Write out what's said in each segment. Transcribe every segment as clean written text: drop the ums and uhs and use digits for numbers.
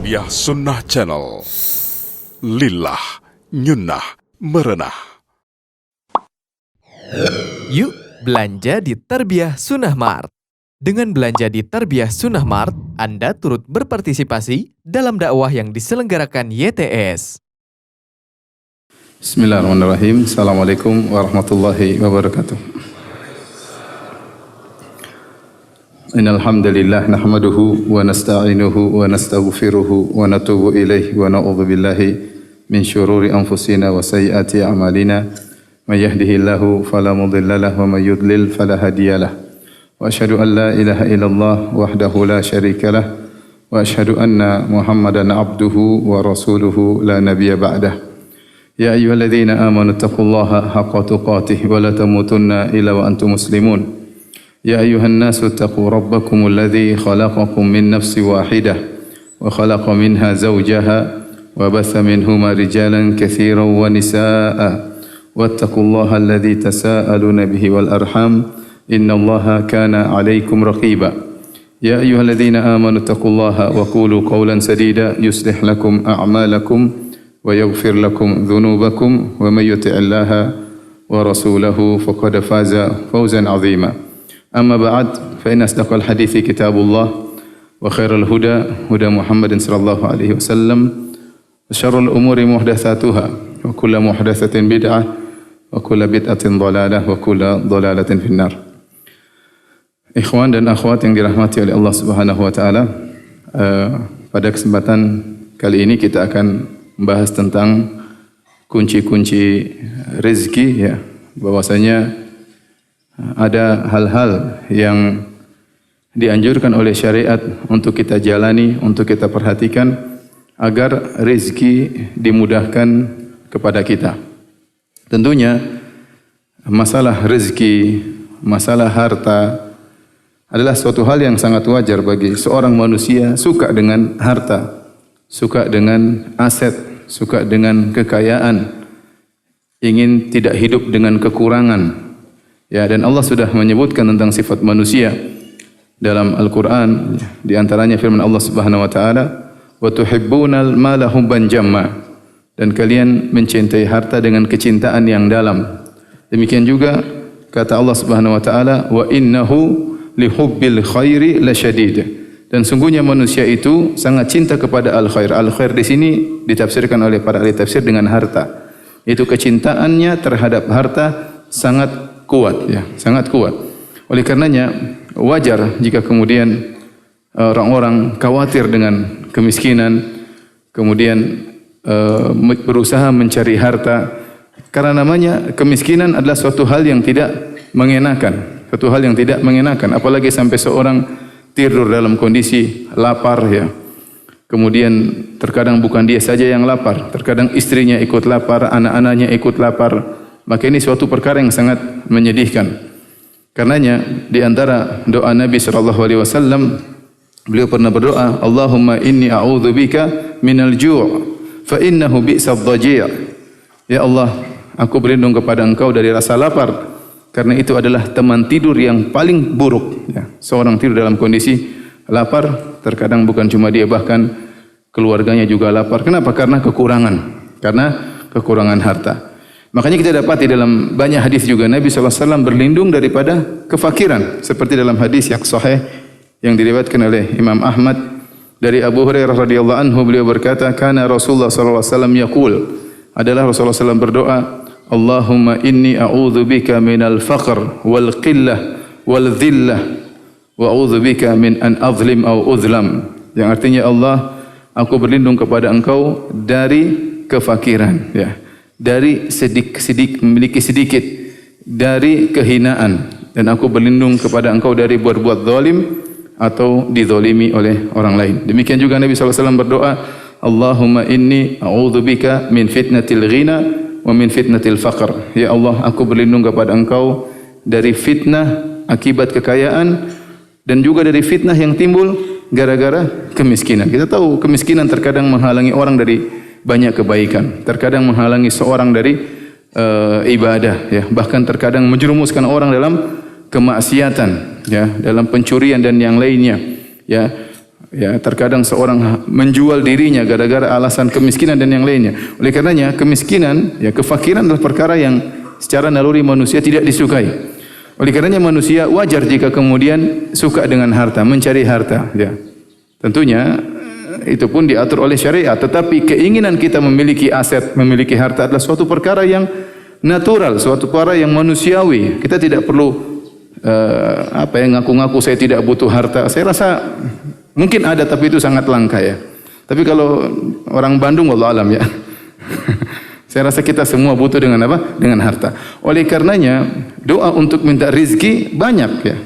Tarbiyah Sunnah Channel. Lillah Nyunnah Merenah. Yuk belanja di Tarbiyah Sunnah Mart. Dengan belanja di Tarbiyah Sunnah Mart, Anda turut berpartisipasi dalam dakwah yang diselenggarakan YTS. Bismillahirrahmanirrahim. Assalamualaikum warahmatullahi wabarakatuh. Innal hamdalillah nahmaduhu wa nasta'inuhu wa nastaghfiruhu wa natubu ilaihi wa na'udzu billahi min syururi anfusina wa sayyiati a'malina. May yahdihillahu fala mudilla lahu wa may yudlil fala hadiyalah. Wa asyhadu an la ilaha illallah wahdahu la syarika lah wa asyhadu anna Muhammadan abduhu wa rasuluhu la nabiyya ba'dah. Ya ayyuhalladzina amanu taqullaha haqqa tuqatih wa la tamutunna illa wa antum muslimun. يا أيها الناس اتقوا ربكم الذي خلقكم من نفس واحدة وخلق منها زوجها وبث منهما رجالا كثيرا ونساء واتقوا الله الذي تساءلون به والأرحام إن الله كان عليكم رقيبا يا أيها الذين آمنوا اتقوا الله وقولوا قولا سديدا يصلح لكم أعمالكم ويغفر لكم ذنوبكم ومن يطع الله ورسوله فقد فاز فوزا عظيما. أما بعد فإن أصدق الحديث كتاب الله وخير الهدى هدى محمد صلى الله عليه وسلم وشر الأمور محدثاتها وكل محدثة بدعة وكل بدعة ضلالة وكل ضلالة في النار. Ikhwan dan akhwat yang dirahmati oleh Allah Subhanahu wa taala, pada kesempatan kali ini kita akan membahas tentang kunci-kunci rezeki, ya, bahwasanya ada hal-hal yang dianjurkan oleh syariat untuk kita jalani, untuk kita perhatikan agar rezeki dimudahkan kepada kita. Tentunya masalah rezeki, masalah harta adalah suatu hal yang sangat wajar bagi seorang manusia suka dengan harta, suka dengan aset, suka dengan kekayaan, ingin tidak hidup dengan kekurangan. Ya, dan Allah sudah menyebutkan tentang sifat manusia dalam Al-Quran, di antaranya firman Allah Subhanahu wa taala, "Wa tuhibbunal mala hubban jamma." Dan kalian mencintai harta dengan kecintaan yang dalam. Demikian juga kata Allah Subhanahu wa taala, "Wa innahu lihubbil khairi lasyadid." Dan sungguhnya manusia itu sangat cinta kepada al-khair. Al-khair di sini ditafsirkan oleh para ahli tafsir dengan harta. Itu kecintaannya terhadap harta sangat kuat, ya, sangat kuat. Oleh karenanya wajar jika kemudian orang-orang khawatir dengan kemiskinan, kemudian berusaha mencari harta, karena namanya kemiskinan adalah suatu hal yang tidak mengenakan, suatu hal yang tidak mengenakan, apalagi sampai seorang tidur dalam kondisi lapar, ya. Kemudian terkadang bukan dia saja yang lapar, terkadang istrinya ikut lapar, anak-anaknya ikut lapar. Maka ini suatu perkara yang sangat menyedihkan. Karenanya di antara doa Nabi SAW, beliau pernah berdoa, Allahumma inni a'udzubika minal ju' fa innahu bi'sad dhaji'. Ya Allah, aku berlindung kepada Engkau dari rasa lapar, karena itu adalah teman tidur yang paling buruk. Ya, seorang tidur dalam kondisi lapar, terkadang bukan cuma dia, bahkan keluarganya juga lapar. Kenapa? Karena kekurangan harta. Makanya kita dapati dalam banyak hadis juga Nabi SAW berlindung daripada kefakiran. Seperti dalam hadis yang sahih yang diriwayatkan oleh Imam Ahmad dari Abu Hurairah radhiyallahu anhu, beliau berkata, "Kana Rasulullah SAW yaqul," adalah Rasulullah SAW berdoa, "Allahumma inni a'udzubika minal faqr wal qillah wal dhillah wa a'udzubika min an azlim aw uzlam." Yang artinya, Allah, aku berlindung kepada Engkau dari kefakiran, ya, dari memiliki sedikit, dari kehinaan, dan aku berlindung kepada Engkau dari berbuat zalim atau dizalimi oleh orang lain. Demikian juga Nabi SAW berdoa, Allahumma inni a'udzubika min fitnatil ghina wa min fitnatil faqr. Ya Allah, aku berlindung kepada Engkau dari fitnah akibat kekayaan dan juga dari fitnah yang timbul gara-gara kemiskinan. Kita tahu kemiskinan terkadang menghalangi orang dari banyak kebaikan, terkadang menghalangi seorang dari ibadah, ya, bahkan terkadang menjerumuskan orang dalam kemaksiatan, ya, dalam pencurian dan yang lainnya, ya. Ya, terkadang seorang menjual dirinya gara-gara alasan kemiskinan dan yang lainnya. Oleh karenanya kemiskinan, ya kefakiran adalah perkara yang secara naluri manusia tidak disukai. Oleh karenanya manusia wajar jika kemudian suka dengan harta, mencari harta, ya. Tentunya itu pun diatur oleh syariat, tetapi keinginan kita memiliki aset, memiliki harta adalah suatu perkara yang natural, suatu perkara yang manusiawi. Kita tidak perlu ngaku-ngaku saya tidak butuh harta. Saya rasa mungkin ada, tapi itu sangat langka ya. Tapi kalau orang Bandung, wallahu alam ya. Saya rasa kita semua butuh dengan apa? Dengan harta. Oleh karenanya doa untuk minta rizki banyak ya.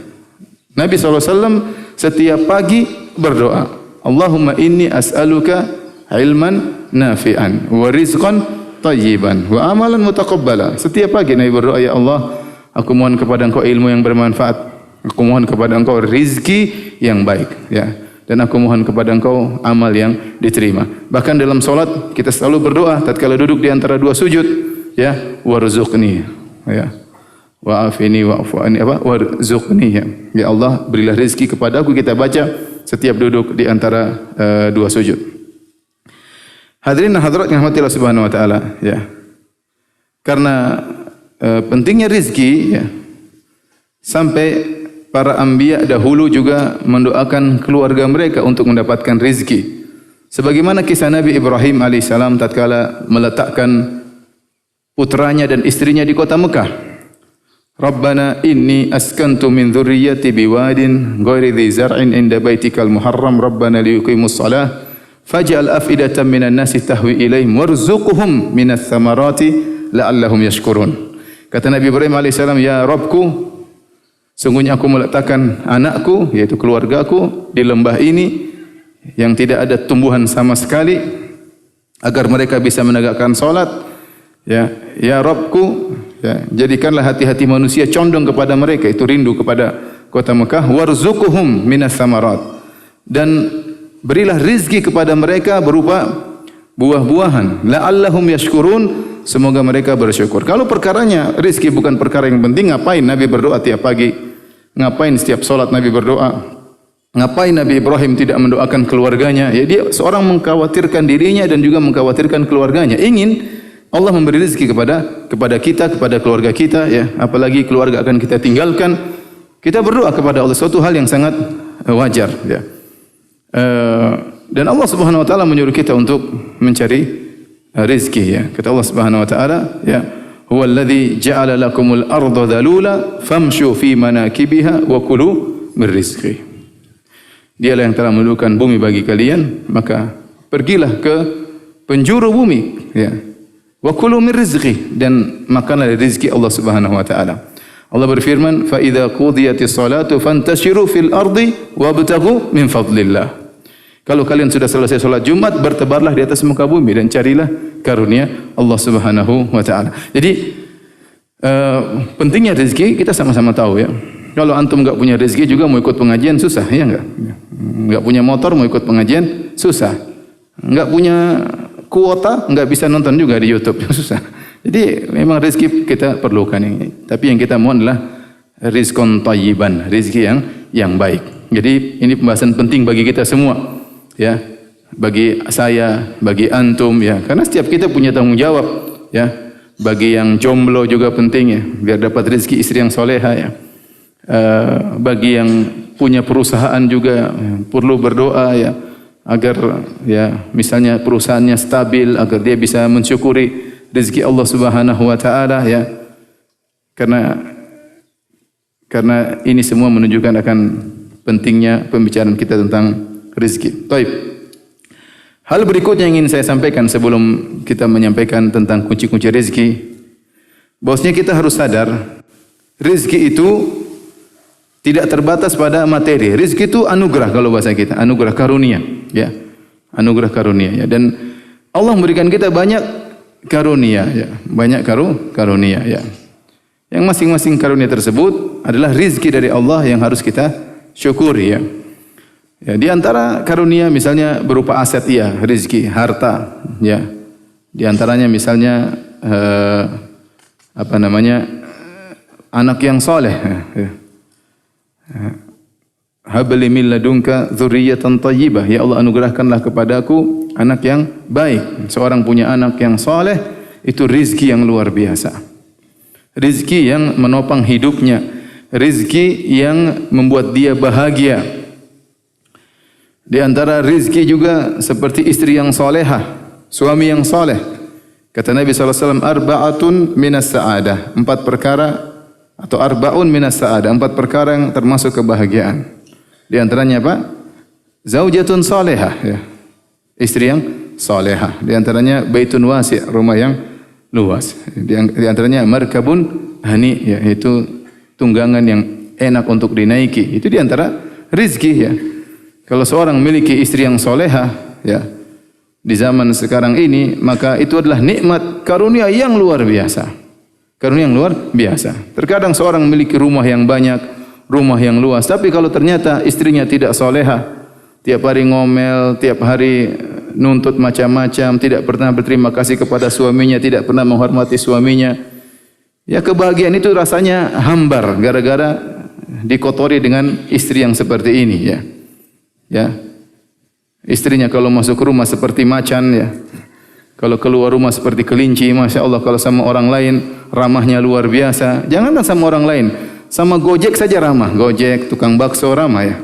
Nabi SAW setiap pagi berdoa, Allahumma inni as'aluka ilman nafi'an wa rizqan tayyiban wa amalan mutaqabbala. Setiap pagi Nabi berdoa, ya Allah, aku mohon kepada Engkau ilmu yang bermanfaat. Aku mohon kepada Engkau rizki yang baik, ya. Dan aku mohon kepada Engkau amal yang diterima. Bahkan dalam solat kita selalu berdoa tatkala duduk di antara dua sujud, ya, warzuqni, ya. Wa'afini wa'fu anni, warzuqni, ya. Ya Allah, berilah rezeki kepadaku. Kita baca setiap duduk di antara dua sujud. Hadirin dan hadirat yang dirahmati Allah Subhanahu wa taala, ya. Karena pentingnya rezeki, ya. Sampai para anbiya dahulu juga mendoakan keluarga mereka untuk mendapatkan rezeki. Sebagaimana kisah Nabi Ibrahim alaihissalam tatkala meletakkan putranya dan istrinya di kota Mekah. Rabbana inni askantu min dzurriyyati biwadin ghairi dzi zar'in inda baitikal muharram rabbana liyuqimus shalah faj'al afidatan minan nasi tahwi ilaihim warzuqhum minas thamarati la'allahum yashkurun. Kata Nabi Ibrahim alaihissalam, ya Rabbku, sungguhnya aku meletakkan anakku, yaitu keluargaku, di lembah ini yang tidak ada tumbuhan sama sekali, agar mereka bisa menegakkan salat. Ya, ya Rabbku, ya, jadikanlah hati-hati manusia condong kepada mereka, itu rindu kepada kota Mekah. Warzuqhum minas samarat, dan berilah rizki kepada mereka berupa buah-buahan. La'allahum yashkurun, semoga mereka bersyukur. Kalau perkaranya rizki bukan perkara yang penting, ngapain Nabi berdoa tiap pagi? Ngapain setiap solat Nabi berdoa? Ngapain Nabi Ibrahim tidak mendoakan keluarganya? Ya, dia seorang mengkhawatirkan dirinya dan juga mengkhawatirkan keluarganya. Ingin Allah memberi rizki kepada kita, kepada keluarga kita, ya. Apalagi keluarga akan kita tinggalkan. Kita berdoa kepada Allah, suatu hal yang sangat wajar, ya. Dan Allah Subhanahu wa taala menyuruh kita untuk mencari rizki, ya. Kata Allah Subhanahu wa taala, ya, huwa alladhi ja'ala lakumul arda dhalula famshu fi manakibiha wa kulu min rizqi. Dialah yang telah menundukkan bumi bagi kalian, maka pergilah ke penjuru bumi, ya. Wa kulu min rizqi, dan makanlah dari rezeki Allah Subhanahu wa taala. Allah berfirman, fa idza qudiyatis salatu fantashiru fil ardi wabtaghu min fadlillah. Kalau kalian sudah selesai salat Jumat, bertebarlah di atas muka bumi dan carilah karunia Allah Subhanahu wa taala. Jadi pentingnya rezeki kita sama-sama tahu, ya. Kalau antum enggak punya rezeki juga mau ikut pengajian susah, ya enggak? Enggak punya motor mau ikut pengajian susah. Enggak punya kuota enggak bisa nonton juga di YouTube, susah. Jadi memang rezeki kita perlukan ini. Tapi yang kita mohon adalah rizqan thayyiban, rezeki yang baik. Jadi ini pembahasan penting bagi kita semua. Ya, bagi saya, bagi antum, ya, karena setiap kita punya tanggung jawab, ya. Bagi yang jomblo juga penting, ya, biar dapat rezeki istri yang soleha, ya. Bagi yang punya perusahaan juga, ya, perlu berdoa, ya, agar, ya, misalnya perusahaannya stabil, agar dia bisa mensyukuri rezeki Allah Subhanahu wa taala, ya. Karena ini semua menunjukkan akan pentingnya pembicaraan kita tentang rezeki. Baik. Hal berikutnya yang ingin saya sampaikan sebelum kita menyampaikan tentang kunci-kunci rezeki, bahwasanya kita harus sadar rezeki itu tidak terbatas pada materi. Rezeki itu anugerah, kalau bahasa kita, anugerah karunia, ya. Anugerah karunia, ya. Dan Allah memberikan kita banyak karunia, ya. Banyak karunia, ya. Yang masing-masing karunia tersebut adalah rezeki dari Allah yang harus kita syukuri, ya. Ya, di antara karunia misalnya berupa aset, ya, rezeki, harta, ya. Di antaranya misalnya anak yang soleh, ya. habli min ladunka dzurriyyatan thayyibah. Ya Allah, anugerahkanlah kepadaku anak yang baik. Seorang punya anak yang saleh itu rizki yang luar biasa. Rizki yang menopang hidupnya, rizki yang membuat dia bahagia. Di antara rizki juga seperti istri yang salehah, suami yang saleh. Kata Nabi SAW, arba'atun minas sa'adah. 4 perkara atau arba'un minas sa'adah. 4 perkara yang termasuk kebahagiaan. Di antaranya apa? Zaujatun salehah, ya. Istri yang salehah. Di antaranya baitun wasi', rumah yang luas. Di antaranya markabun hani, ya, yaitu tunggangan yang enak untuk dinaiki. Itu di antara rizki, ya. Kalau seorang memiliki istri yang salehah, ya, di zaman sekarang ini, maka itu adalah nikmat karunia yang luar biasa. Karunia yang luar biasa. Terkadang seorang memiliki rumah yang banyak, rumah yang luas, tapi kalau ternyata istrinya tidak solehah, tiap hari ngomel, tiap hari nuntut macam-macam, tidak pernah berterima kasih kepada suaminya, tidak pernah menghormati suaminya, ya kebahagiaan itu rasanya hambar gara-gara dikotori dengan istri yang seperti ini, ya. Ya. Istrinya kalau masuk rumah seperti macan, ya. Kalau keluar rumah seperti kelinci, Masya Allah. Kalau sama orang lain ramahnya luar biasa. Janganlah sama orang lain, sama Gojek saja ramah. Gojek, tukang bakso ramah, ya.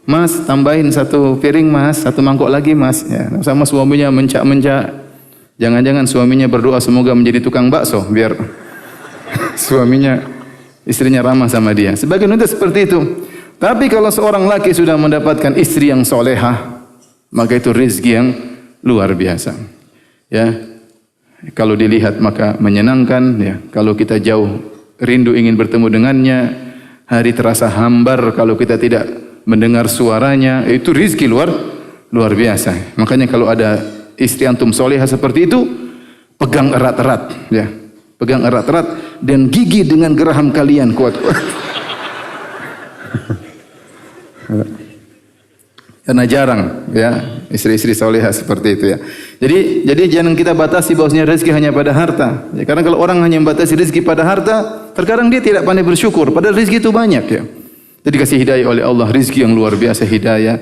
Mas, tambahin 1 piring mas, 1 mangkok lagi mas, ya. Sama suaminya mencak-mencak. Jangan-jangan suaminya berdoa semoga menjadi tukang bakso biar suaminya, istrinya ramah sama dia. Sebagian itu seperti itu. Tapi kalau seorang laki sudah mendapatkan istri yang solehah, maka itu rezeki yang luar biasa. Ya, kalau dilihat maka menyenangkan. Ya, kalau kita jauh rindu ingin bertemu dengannya, hari terasa hambar kalau kita tidak mendengar suaranya. Itu rezeki luar biasa. Makanya kalau ada istri antum solehah seperti itu, pegang erat-erat. Ya, pegang erat-erat dan gigi dengan geraham kalian kuat. Karena jarang, ya, istri-istri solehah seperti itu, ya. Jadi jangan kita batasi bahwasanya rezeki hanya pada harta. Ya, karena kalau orang hanya membatasi rezeki pada harta, terkadang dia tidak pandai bersyukur. Padahal rezeki itu banyak, ya. Jadi kasih hidayah oleh Allah, rezeki yang luar biasa hidayah.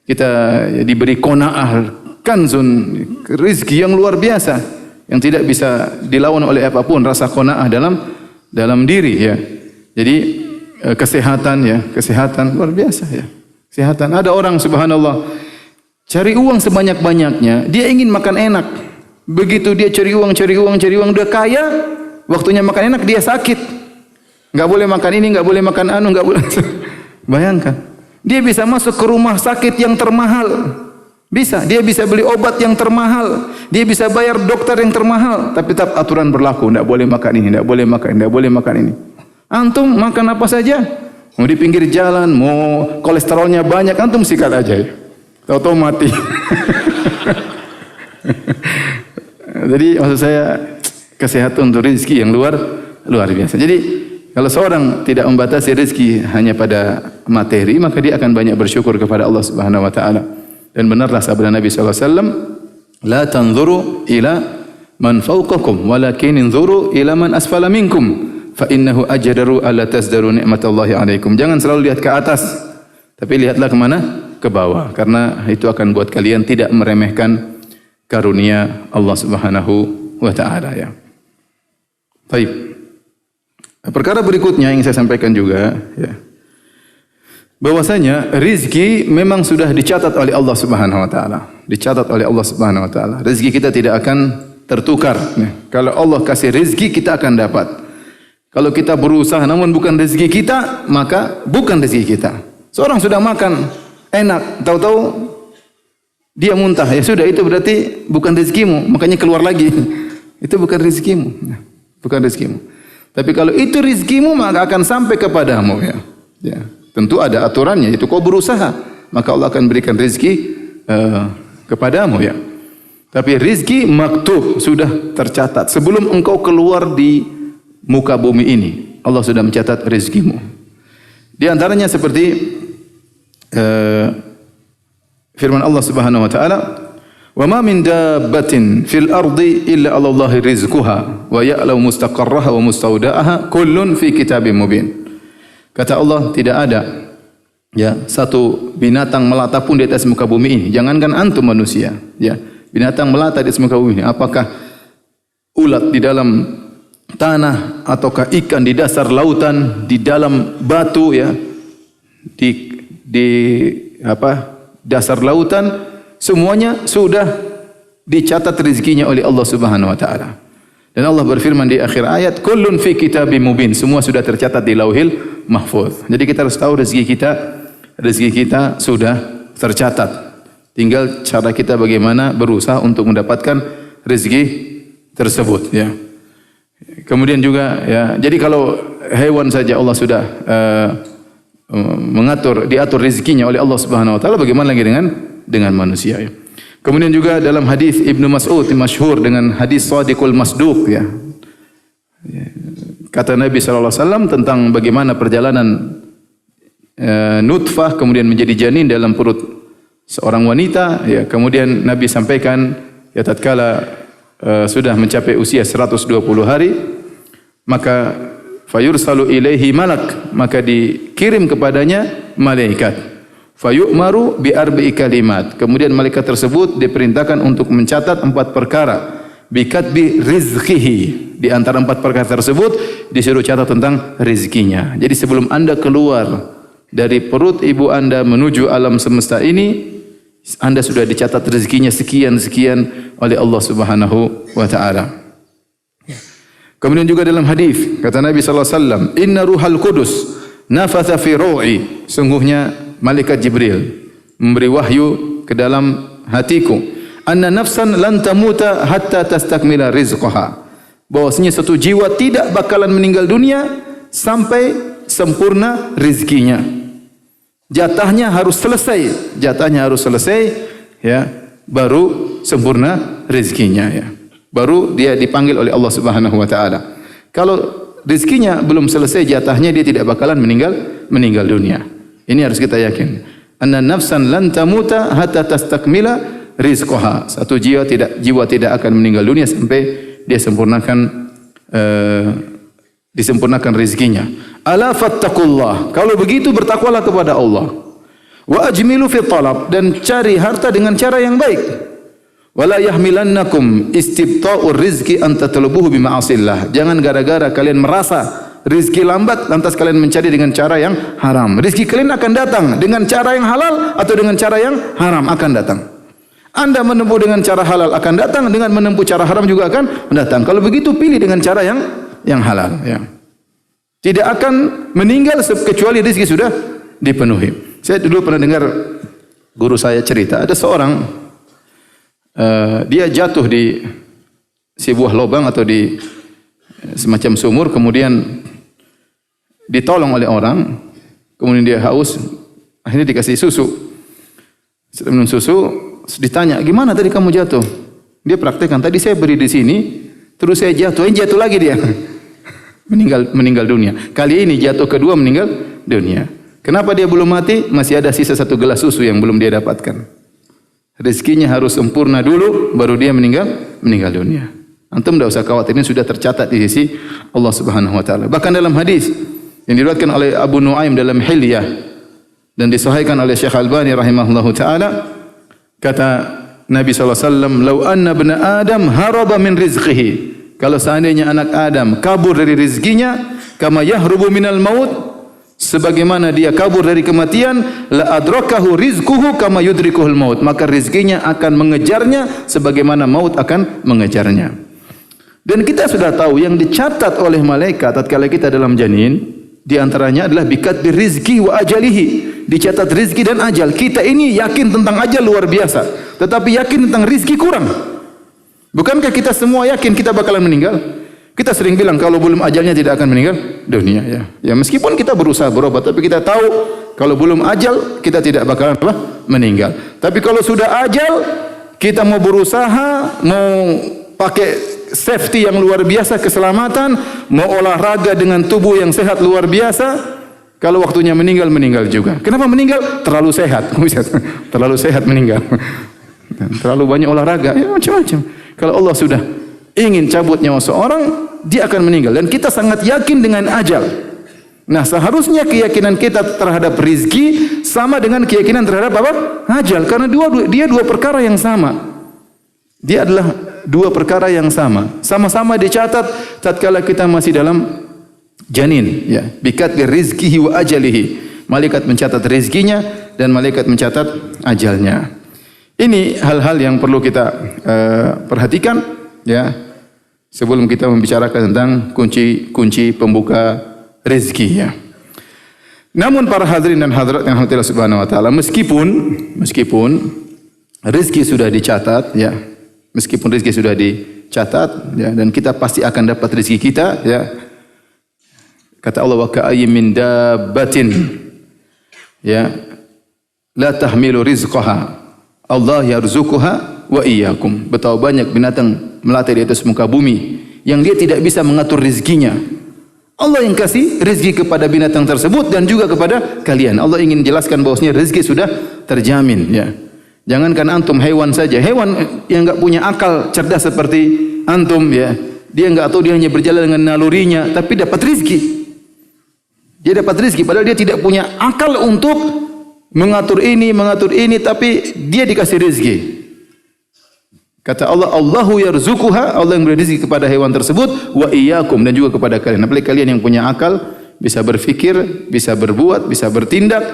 Kita diberi qanaah, kanzun, rezeki yang luar biasa yang tidak bisa dilawan oleh apapun, rasa qanaah dalam diri, ya. Jadi kesehatan, ya, kesehatan luar biasa, ya. Kesehatan. Ada orang subhanallah cari uang sebanyak-banyaknya, dia ingin makan enak. Begitu dia cari uang, udah kaya, waktunya makan enak dia sakit. Enggak boleh makan ini, enggak boleh makan anu, enggak boleh. Bayangkan. Dia bisa masuk ke rumah sakit yang termahal. Bisa, dia bisa beli obat yang termahal, dia bisa bayar dokter yang termahal, tapi tetap aturan berlaku, enggak boleh makan ini, enggak boleh makan ini, enggak boleh makan ini. Antum makan apa saja? Mau di pinggir jalan, mau kolesterolnya banyak, antum sikat aja, ya. Tahu-tahu mati. Jadi maksud saya kesehatan untuk rezeki yang luar biasa. Jadi kalau seorang tidak membatasi rezeki hanya pada materi, maka dia akan banyak bersyukur kepada Allah Subhanahu wa taala. Dan benarlah sabda Nabi sallallahu alaihi wasallam, "La tanzuru ila man fawqakum, walakin inzuru ila man asfala minkum." Fa innahu ajdaru alla tazdaru ni'matallahi alaikum. Jangan selalu lihat ke atas, tapi lihatlah ke mana? Ke bawah, karena itu akan buat kalian tidak meremehkan karunia Allah Subhanahu wa taala, ya. Baik. Perkara berikutnya yang saya sampaikan juga, ya. Bahwasanya rezeki memang sudah dicatat oleh Allah Subhanahu wa taala. Dicatat oleh Allah Subhanahu wa taala. Rezeki kita tidak akan tertukar, ya. Kalau Allah kasih rezeki kita akan dapat. Kalau kita berusaha namun bukan rezeki kita, maka bukan rezeki kita. Seorang sudah makan enak, tahu-tahu dia muntah, ya sudah, itu berarti bukan rezekimu, makanya keluar lagi. Itu bukan rezekimu, bukan rezekimu. Tapi kalau itu rezekimu maka akan sampai kepadamu, ya. Ya, tentu ada aturannya. Itu kau berusaha, maka Allah akan berikan rezeki kepadamu, ya. Tapi rezeki maktub, sudah tercatat sebelum engkau keluar di muka bumi ini. Allah sudah mencatat rezekimu. Di antaranya seperti firman Allah Subhanahu wa taala, "Wa ma min dabbatin fil ardi illa 'ala Allahi rizquha wa ya'lamu mustaqarraha wa mustawda'aha kullun fi kitabim mubin." Kata Allah, tidak ada Ya, satu binatang melata pun di atas muka bumi ini. Jangankan antum manusia, ya. Binatang melata di atas muka bumi ini. Apakah ulat di dalam tanah ataukah ikan di dasar lautan, di dalam batu, ya. Di dasar lautan, semuanya sudah dicatat rezekinya oleh Allah Subhanahu wa taala. Dan Allah berfirman di akhir ayat, kullun fi kitabim mubin. Semua sudah tercatat di Lauhil Mahfuz. Jadi kita harus tahu rezeki kita sudah tercatat. Tinggal cara kita bagaimana berusaha untuk mendapatkan rezeki tersebut, ya. Kemudian juga, ya, jadi kalau hewan saja Allah sudah diatur rezekinya oleh Allah Subhanahu wa taala, bagaimana lagi dengan manusia, ya. Kemudian juga dalam hadis Ibnu Mas'ud masyhur dengan hadis Shadiqul Masduq, ya. Kata Nabi sallallahu alaihi wasallam tentang bagaimana perjalanan nutfah kemudian menjadi janin dalam perut seorang wanita, ya. Kemudian Nabi sampaikan, ya, tatkala sudah mencapai usia 120 hari, maka fayursalu ilaihi malak, maka dikirim kepadanya malaikat. Fayu'maru bi arba'i kalimat. Kemudian malaikat tersebut diperintahkan untuk mencatat 4 perkara. Bikatbi rizqihi. Di antara 4 perkara tersebut disuruh catat tentang rezekinya. Jadi sebelum Anda keluar dari perut ibu Anda menuju alam semesta ini, Anda sudah dicatat rezekinya sekian-sekian oleh Allah Subhanahu wa taala. Kemudian juga dalam hadis kata Nabi sallallahu alaihi wasallam, "Inna ruhal qudus nafatha fi ru'i." Sungguhnya malaikat Jibril memberi wahyu ke dalam hatiku, anna nafsan lan tamuta hatta tastakmila rizqaha. Bahwasanya satu jiwa tidak bakalan meninggal dunia sampai sempurna rezekinya. Jatahnya harus selesai, ya, baru sempurna rezekinya, ya. Baru dia dipanggil oleh Allah Subhanahu wa taala. Kalau rezekinya belum selesai jatahnya, dia tidak bakalan meninggal dunia. Ini harus kita yakin. Anna nafsan lan tamuta hatta tastakmila rizqaha. Satu jiwa tidak akan meninggal dunia sampai dia disempurnakan rezekinya. Ala fattaqullah. Kalau begitu bertakwalah kepada Allah. Wa ajmilu fi talab, dan cari harta dengan cara yang baik. Wala yahmilannakum istibta'ur rizqi an tatlubuhu bima'asillah. Jangan gara-gara kalian merasa rizki lambat lantas kalian mencari dengan cara yang haram. Rizki kalian akan datang dengan cara yang halal atau dengan cara yang haram akan datang. Anda menempuh dengan cara halal akan datang, dengan menempuh cara haram juga akan datang. Kalau begitu pilih dengan cara yang halal, ya. Tidak akan meninggal kecuali rizki sudah dipenuhi. Saya dulu pernah dengar guru saya cerita, ada seorang dia jatuh di sebuah lubang atau di semacam sumur, kemudian ditolong oleh orang, kemudian dia haus, akhirnya dikasih susu. Setelah minum susu, ditanya, gimana tadi kamu jatuh? Dia praktekkan, tadi saya beri di sini, terus saya jatuh lagi dia. meninggal dunia. Kali ini jatuh kedua meninggal dunia. Kenapa dia belum mati? Masih ada sisa 1 gelas susu yang belum dia dapatkan. Rezekinya harus sempurna dulu, baru dia meninggal dunia. Antum tidak usah khawatir, ini sudah tercatat di sisi Allah Subhanahu wa taala. Bahkan dalam hadis yang diriwayatkan oleh Abu Nuaim dalam Hilyah dan disahihkan oleh Syekh Albani rahimahullahu taala, kata Nabi sallallahu alaihi wasallam, "Lau anna ibna Adam haraba min rizqihi." Kalau seandainya anak Adam kabur dari rezekinya, kama yahrubu minal maut, sebagaimana dia kabur dari kematian, la adrakahu rizquhu kama yudrikuhul maut, maka rezekinya akan mengejarnya sebagaimana maut akan mengejarnya. Dan kita sudah tahu yang dicatat oleh malaikat tatkala kita dalam janin, di antaranya adalah bikat birizki wa ajalihi, dicatat rizki dan ajal. Kita ini yakin tentang ajal luar biasa, tetapi yakin tentang rizki kurang. Bukankah kita semua yakin kita bakalan meninggal? Kita sering bilang kalau belum ajalnya tidak akan meninggal dunia, ya. Ya meskipun kita berusaha berobat, tapi kita tahu kalau belum ajal kita tidak bakalan meninggal. Tapi kalau sudah ajal, kita mau berusaha, mau pakai safety yang luar biasa, keselamatan, mau olahraga dengan tubuh yang sehat luar biasa, kalau waktunya meninggal juga. Kenapa meninggal? Terlalu sehat. Terlalu sehat meninggal. Terlalu banyak olahraga, ya macam-macam. Kalau Allah sudah ingin cabut nyawa seorang, dia akan meninggal. Dan kita sangat yakin dengan ajal. Nah, seharusnya keyakinan kita terhadap rizki sama dengan keyakinan terhadap apa? Ajal, karena dia dua perkara yang sama. Dia adalah dua perkara yang sama. Sama-sama dicatat tatkala kita masih dalam janin, ya. Bikatbi rizqihi wa ajalihi. Malaikat mencatat rezekinya dan malaikat mencatat ajalnya. Ini hal-hal yang perlu kita perhatikan, ya. Sebelum kita membicarakan tentang kunci-kunci pembuka rezeki, ya. Namun para hadirin dan hadirat yang dirahmati Allah Subhanahu wa taala, meskipun rezeki sudah dicatat, ya. Meskipun rezeki sudah dicatat, ya, dan kita pasti akan dapat rezeki kita, ya. Kata Allah, wa ka'ayyin min dabbatin, ya, la tahmilu rizqaha Allah yarzuquha wa iyyakum. Betapa banyak binatang melata di atas muka bumi yang dia tidak bisa mengatur rezekinya. Allah yang kasih rezeki kepada binatang tersebut dan juga kepada kalian. Allah ingin jelaskan bahwasanya rezeki sudah terjamin, ya. Jangankan antum, hewan saja. Hewan yang enggak punya akal cerdas seperti antum, ya. Dia enggak tahu, dia hanya berjalan dengan nalurinya tapi dapat rezeki. Dia dapat rezeki padahal dia tidak punya akal untuk mengatur ini, tapi dia dikasih rezeki. Kata Allah, Allahu yarzuquha, Allah yang beri rezeki kepada hewan tersebut, wa iyyakum, dan juga kepada kalian. Apalagi kalian yang punya akal, bisa berfikir, bisa berbuat, bisa bertindak,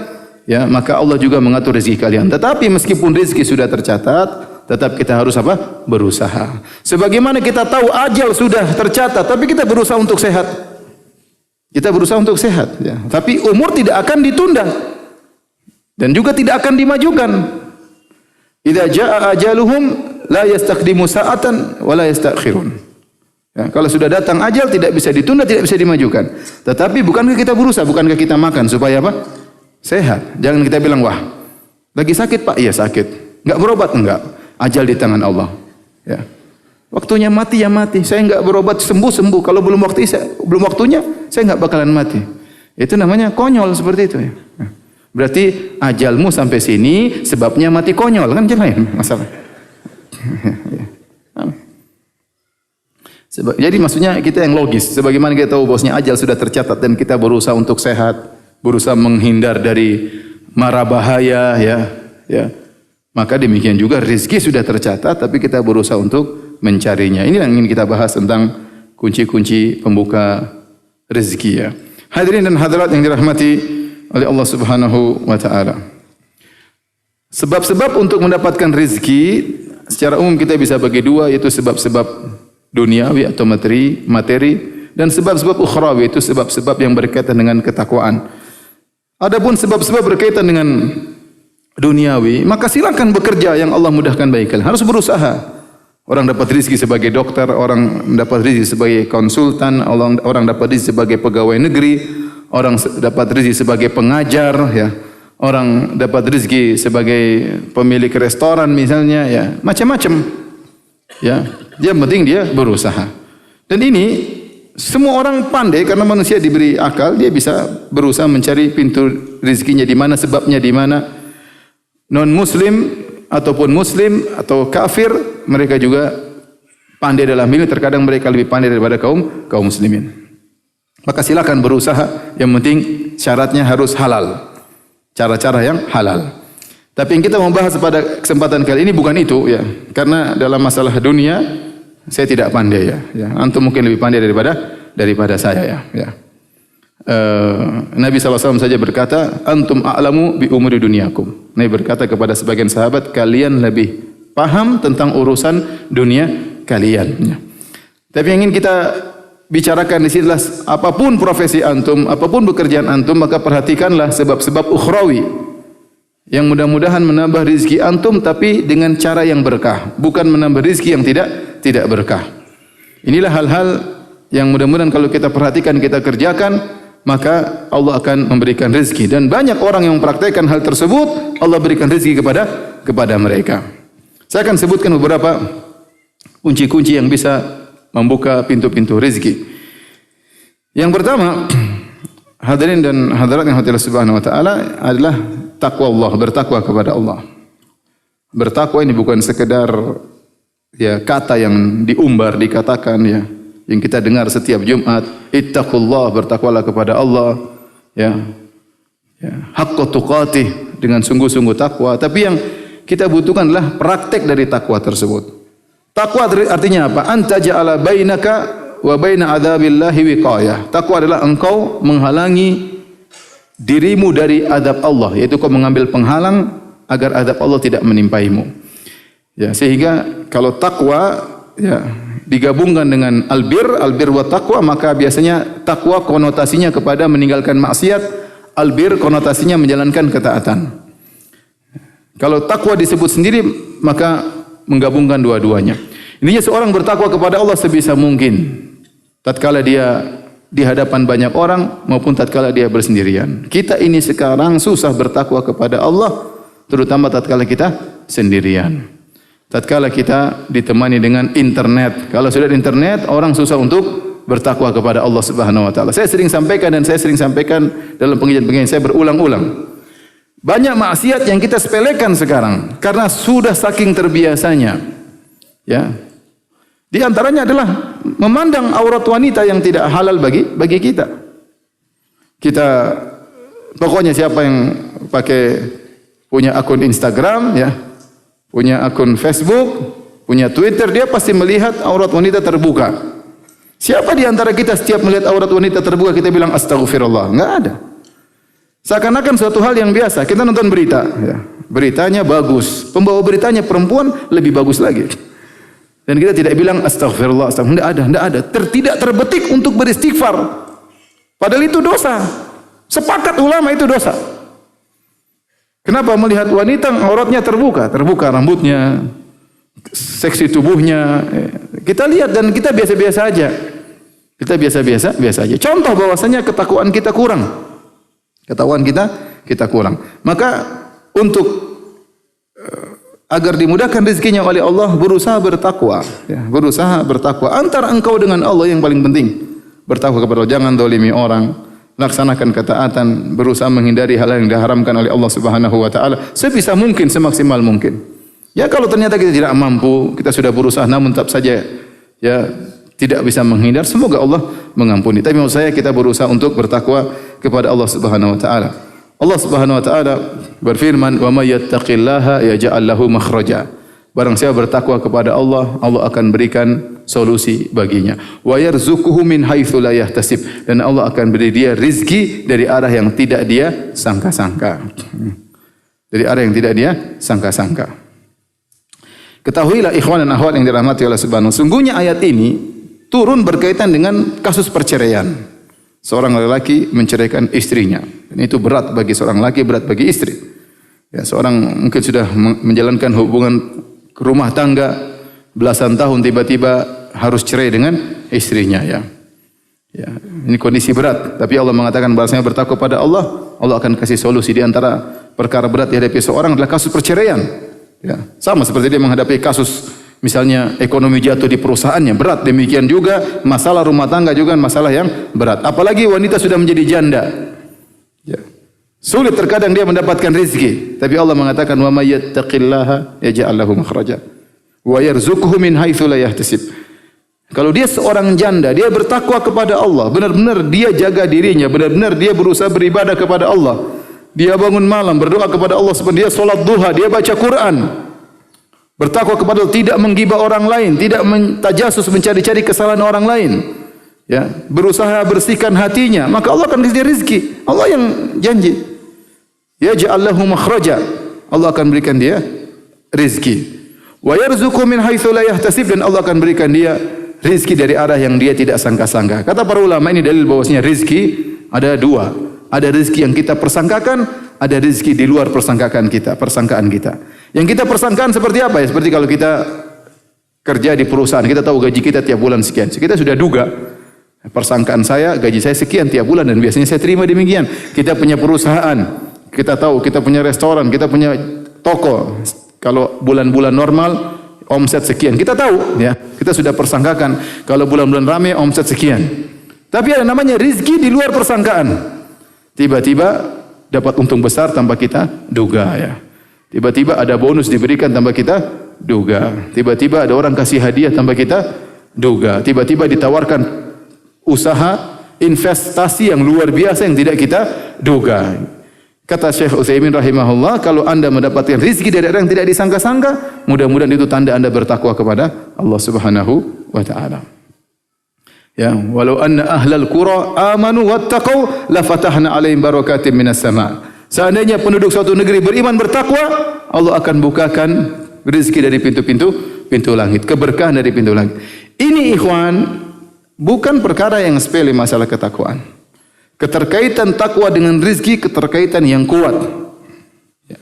ya, maka Allah juga mengatur rezeki kalian. Tetapi meskipun rezeki sudah tercatat, tetap kita harus apa? Berusaha. Sebagaimana kita tahu ajal sudah tercatat, tapi kita berusaha untuk sehat. Kita berusaha untuk sehat, ya. Tapi umur tidak akan ditunda dan juga tidak akan dimajukan. Idza jaa ajaluhum la yastaqdimu sa'atan wa la yastakhirun. Ya, kalau sudah datang ajal tidak bisa ditunda, tidak bisa dimajukan. Tetapi bukankah kita berusaha, bukankah kita makan supaya apa? Sehat. Jangan kita bilang, wah, lagi sakit Pak, iya sakit. Enggak berobat, enggak. Ajal di tangan Allah. Ya. Waktunya mati ya mati. Saya enggak berobat sembuh. Kalau belum waktunya, saya enggak bakalan mati. Itu namanya konyol seperti itu, ya. Berarti ajalmu sampai sini sebabnya mati konyol, kan jangan masalah. Jadi maksudnya kita yang logis. Sebagaimana kita tahu bahwasanya ajal sudah tercatat dan kita berusaha untuk sehat, berusaha menghindar dari mara bahaya, ya. Maka demikian juga rezeki sudah tercatat tapi kita berusaha untuk mencarinya. Ini yang ingin kita bahas tentang kunci-kunci pembuka rezeki, ya. Hadirin dan hadirat yang dirahmati oleh Allah Subhanahu wa taala. Sebab-sebab untuk mendapatkan rezeki secara umum kita bisa bagi dua, yaitu sebab-sebab duniawi atau materi dan sebab-sebab ukhrawi, itu sebab-sebab yang berkaitan dengan ketakwaan. Adapun sebab-sebab berkaitan dengan duniawi, maka silakan bekerja yang Allah mudahkan bagi kalian. Harus berusaha. Orang dapat rezeki sebagai dokter, orang dapat rezeki sebagai konsultan, orang dapat rezeki sebagai pegawai negeri, orang dapat rezeki sebagai pengajar, ya. Orang dapat rezeki sebagai pemilik restoran misalnya, ya. Macam-macam. Ya. Yang penting dia berusaha. Dan ini semua orang pandai karena manusia diberi akal, dia bisa berusaha mencari pintu rezekinya di mana, sebabnya di mana. Non-muslim ataupun muslim atau kafir, mereka juga pandai dalam ini, terkadang mereka lebih pandai daripada kaum muslimin. Maka silakan berusaha, yang penting syaratnya harus halal. Cara-cara yang halal. Tapi yang kita mau bahas pada kesempatan kali ini bukan itu, ya. Karena dalam masalah dunia saya tidak pandai, ya. Antum mungkin lebih pandai daripada saya, ya. Nabi SAW saja berkata, antum a'lamu bi umuri dunyakum. Nabi berkata kepada sebagian sahabat, kalian lebih paham tentang urusan dunia kalian, ya. Tapi yang ingin kita bicarakan di sini adalah apapun profesi antum, apapun pekerjaan antum, maka perhatikanlah sebab-sebab ukhrawi yang mudah-mudahan menambah rezeki antum, tapi dengan cara yang berkah, bukan menambah rezeki yang tidak berkah. Inilah hal-hal yang mudah-mudahan kalau kita perhatikan, kita kerjakan, maka Allah akan memberikan rezeki. Dan banyak orang yang mempraktikkan hal tersebut, Allah berikan rezeki kepada mereka. Saya akan sebutkan beberapa kunci-kunci yang bisa membuka pintu-pintu rezeki. Yang pertama, hadirin dan hadirat yang Allah Subhanahu wa taala, adalah takwa Allah, bertakwa kepada Allah. Bertakwa ini bukan sekedar, ya, kata yang diumbar, dikatakan, ya, yang kita dengar setiap Jumat, ittaqullah, bertakwalah kepada Allah, ya. Ya, haqqa tuqatih, dengan sungguh-sungguh takwa, tapi yang kita butuhkan adalah praktek dari takwa tersebut. Takwa artinya apa? Anta ja'ala bainaka wa baina adzabillahi wiqayah. Takwa adalah engkau menghalangi dirimu dari azab Allah, yaitu kau mengambil penghalang agar azab Allah tidak menimpaimu. Ya, sehingga kalau takwa ya digabungkan dengan albir wa taqwa, maka biasanya takwa konotasinya kepada meninggalkan maksiat, albir konotasinya menjalankan ketaatan. Kalau takwa disebut sendiri, maka menggabungkan dua-duanya. Intinya seorang bertakwa kepada Allah sebisa mungkin, tatkala dia di hadapan banyak orang maupun tatkala dia bersendirian. Kita ini sekarang susah bertakwa kepada Allah, terutama tatkala kita sendirian. Tatkala kita ditemani dengan internet. Kalau sudah internet, orang susah untuk bertakwa kepada Allah Subhanahu wa taala. Saya sering sampaikan dalam pengajian-pengajian saya berulang-ulang. Banyak maksiat yang kita sepelekan sekarang karena sudah saking terbiasanya. Ya. Di antaranya adalah memandang aurat wanita yang tidak halal bagi kita. Kita pokoknya siapa yang punya akun Instagram ya, punya akun Facebook, punya Twitter, dia pasti melihat aurat wanita terbuka. Siapa di antara kita setiap melihat aurat wanita terbuka kita bilang astagfirullah? Enggak ada. Seakan-akan suatu hal yang biasa. Kita nonton berita, ya. Beritanya bagus, pembawa beritanya perempuan lebih bagus lagi. Dan kita tidak bilang astagfirullah, enggak ada. Tidak terbetik untuk beristighfar. Padahal itu dosa. Sepakat ulama itu dosa. Kenapa melihat wanita auratnya terbuka rambutnya, seksi tubuhnya. Kita lihat dan kita biasa-biasa aja. Kita biasa-biasa aja. Contoh bahwasanya ketakwaan kita kurang. Maka untuk agar dimudahkan rezekinya oleh Allah, berusaha bertakwa. Ya, berusaha bertakwa. Antara engkau dengan Allah yang paling penting. Bertakwa kepada Allah. Jangan dolimi orang. Laksanakan ketaatan, berusaha menghindari hal yang diharamkan oleh Allah Subhanahu wa taala sebisa mungkin, semaksimal mungkin. Ya kalau ternyata kita tidak mampu, kita sudah berusaha namun tetap saja ya tidak bisa menghindar, semoga Allah mengampuni. Tapi maksud saya kita berusaha untuk bertakwa kepada Allah Subhanahu wa taala. Allah Subhanahu wa taala berfirman, "Wa may yattaqillaha yaj'al lahu makhraja." Barang siapa bertakwa kepada Allah, Allah akan berikan solusi baginya. Wa yarzuquhu min haitsu la yahtasib, dan Allah akan beri dia rizki dari arah yang tidak dia sangka-sangka. Dari arah yang tidak dia sangka-sangka. Ketahuilah ikhwan dan akhwat yang dirahmati Allah Subhanahu, sungguhnya ayat ini turun berkaitan dengan kasus perceraian. Seorang lelaki menceraikan istrinya. Dan itu berat bagi seorang laki, berat bagi istri. Ya, seorang mungkin sudah menjalankan hubungan rumah tangga belasan tahun, tiba-tiba harus cerai dengan istrinya ya. Ya, ini kondisi berat, tapi Allah mengatakan bahwasanya bertakwa pada Allah, Allah akan kasih solusi. Di antara perkara berat dihadapi seorang adalah kasus perceraian. Ya, sama seperti dia menghadapi kasus misalnya ekonomi jatuh di perusahaannya, berat. Demikian juga masalah rumah tangga juga masalah yang berat. Apalagi wanita sudah menjadi janda. Ya. Sulit terkadang dia mendapatkan rezeki, tapi Allah mengatakan wa may yattaqillaha yaj'al lahu makhraja wa yarzuquhu min haitsu la yahtasib. Kalau dia seorang janda, dia bertakwa kepada Allah, benar-benar dia jaga dirinya, benar-benar dia berusaha beribadah kepada Allah. Dia bangun malam berdoa kepada Allah, dia salat duha, dia baca Quran. Bertakwa kepada Allah, tidak menggibah orang lain, tidak tajasus mencari-cari kesalahan orang lain. Ya, berusaha bersihkan hatinya, maka Allah akan kasih rezeki. Allah yang janji. Ya ja'allahu makhraja. Allah akan berikan dia rezeki. Wa yarzuqhu min haitsu la yahtasib, dan Allah akan berikan dia rezeki dari arah yang dia tidak sangka-sangka. Kata para ulama, ini dalil bahwasanya rezeki ada dua. Ada rezeki yang kita persangkakan, ada rezeki di luar persangkaan kita. Yang kita persangkaan seperti apa ya? Seperti kalau kita kerja di perusahaan, kita tahu gaji kita tiap bulan sekian. Kita sudah duga. Persangkaan saya, gaji saya sekian tiap bulan dan biasanya saya terima demikian. Kita punya perusahaan, kita tahu, kita punya restoran, kita punya toko. Kalau bulan-bulan normal, omset sekian. Kita tahu, ya. Kita sudah persangkakan. Kalau bulan-bulan ramai, omset sekian. Tapi ada namanya rizki di luar persangkaan. Tiba-tiba dapat untung besar tanpa kita duga, ya. Tiba-tiba ada bonus diberikan tanpa kita duga. Tiba-tiba ada orang kasih hadiah tanpa kita duga. Tiba-tiba ditawarkan usaha investasi yang luar biasa yang tidak kita duga. Kata Syekh Utsaimin rahimahullah, kalau Anda mendapatkan rizki dari orang yang tidak disangka-sangka, mudah-mudahan itu tanda Anda bertakwa kepada Allah Subhanahu wa taala. Ya, walau anna ahlal qura amanu wattaqau la fatahna 'alaihim barakatim minas sama'. Seandainya penduduk suatu negeri beriman bertakwa, Allah akan bukakan rezeki dari pintu langit, keberkahan dari pintu langit. Ini ikhwan, bukan perkara yang sepele masalah ketakwaan. Keterkaitan takwa dengan rezeki keterkaitan yang kuat. Ya.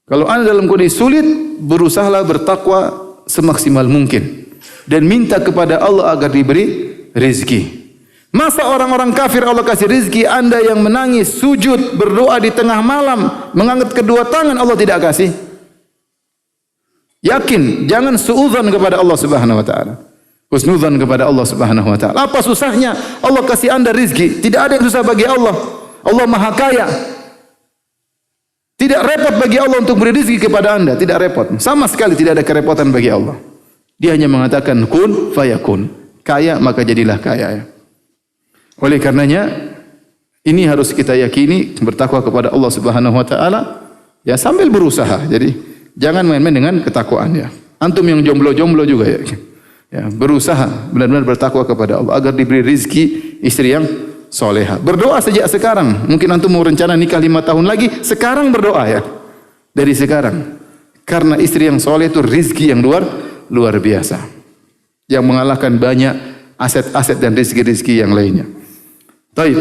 Kalau Anda dalam kondisi sulit, berusahalah bertakwa semaksimal mungkin dan minta kepada Allah agar diberi rezeki. Masa orang-orang kafir Allah kasih rezeki, Anda yang menangis, sujud, berdoa di tengah malam, mengangkat kedua tangan, Allah tidak kasih? Yakin, jangan suudzon kepada Allah Subhanahu wa taala. Husnudzon kepada Allah Subhanahu wa taala. Apa susahnya Allah kasih Anda rezeki? Tidak ada yang susah bagi Allah. Allah Maha Kaya. Tidak repot bagi Allah untuk beri rezeki kepada Anda, tidak repot. Sama sekali tidak ada kerepotan bagi Allah. Dia hanya mengatakan kun fayakun. Kaya maka jadilah kaya ya. Oleh karenanya ini harus kita yakini, bertakwa kepada Allah Subhanahu wa taala ya sambil berusaha. Jadi jangan main-main dengan ketakwaan ya. Antum yang jomblo-jomblo juga ya. Ya, berusaha benar-benar bertakwa kepada Allah agar diberi rizki istri yang soleha. Berdoa sejak sekarang. Mungkin antum mau rencana nikah 5 tahun lagi, sekarang berdoa ya. Dari sekarang. Karena istri yang soleh itu rizki yang luar biasa. Yang mengalahkan banyak aset-aset dan rizki-rizki yang lainnya. Taib.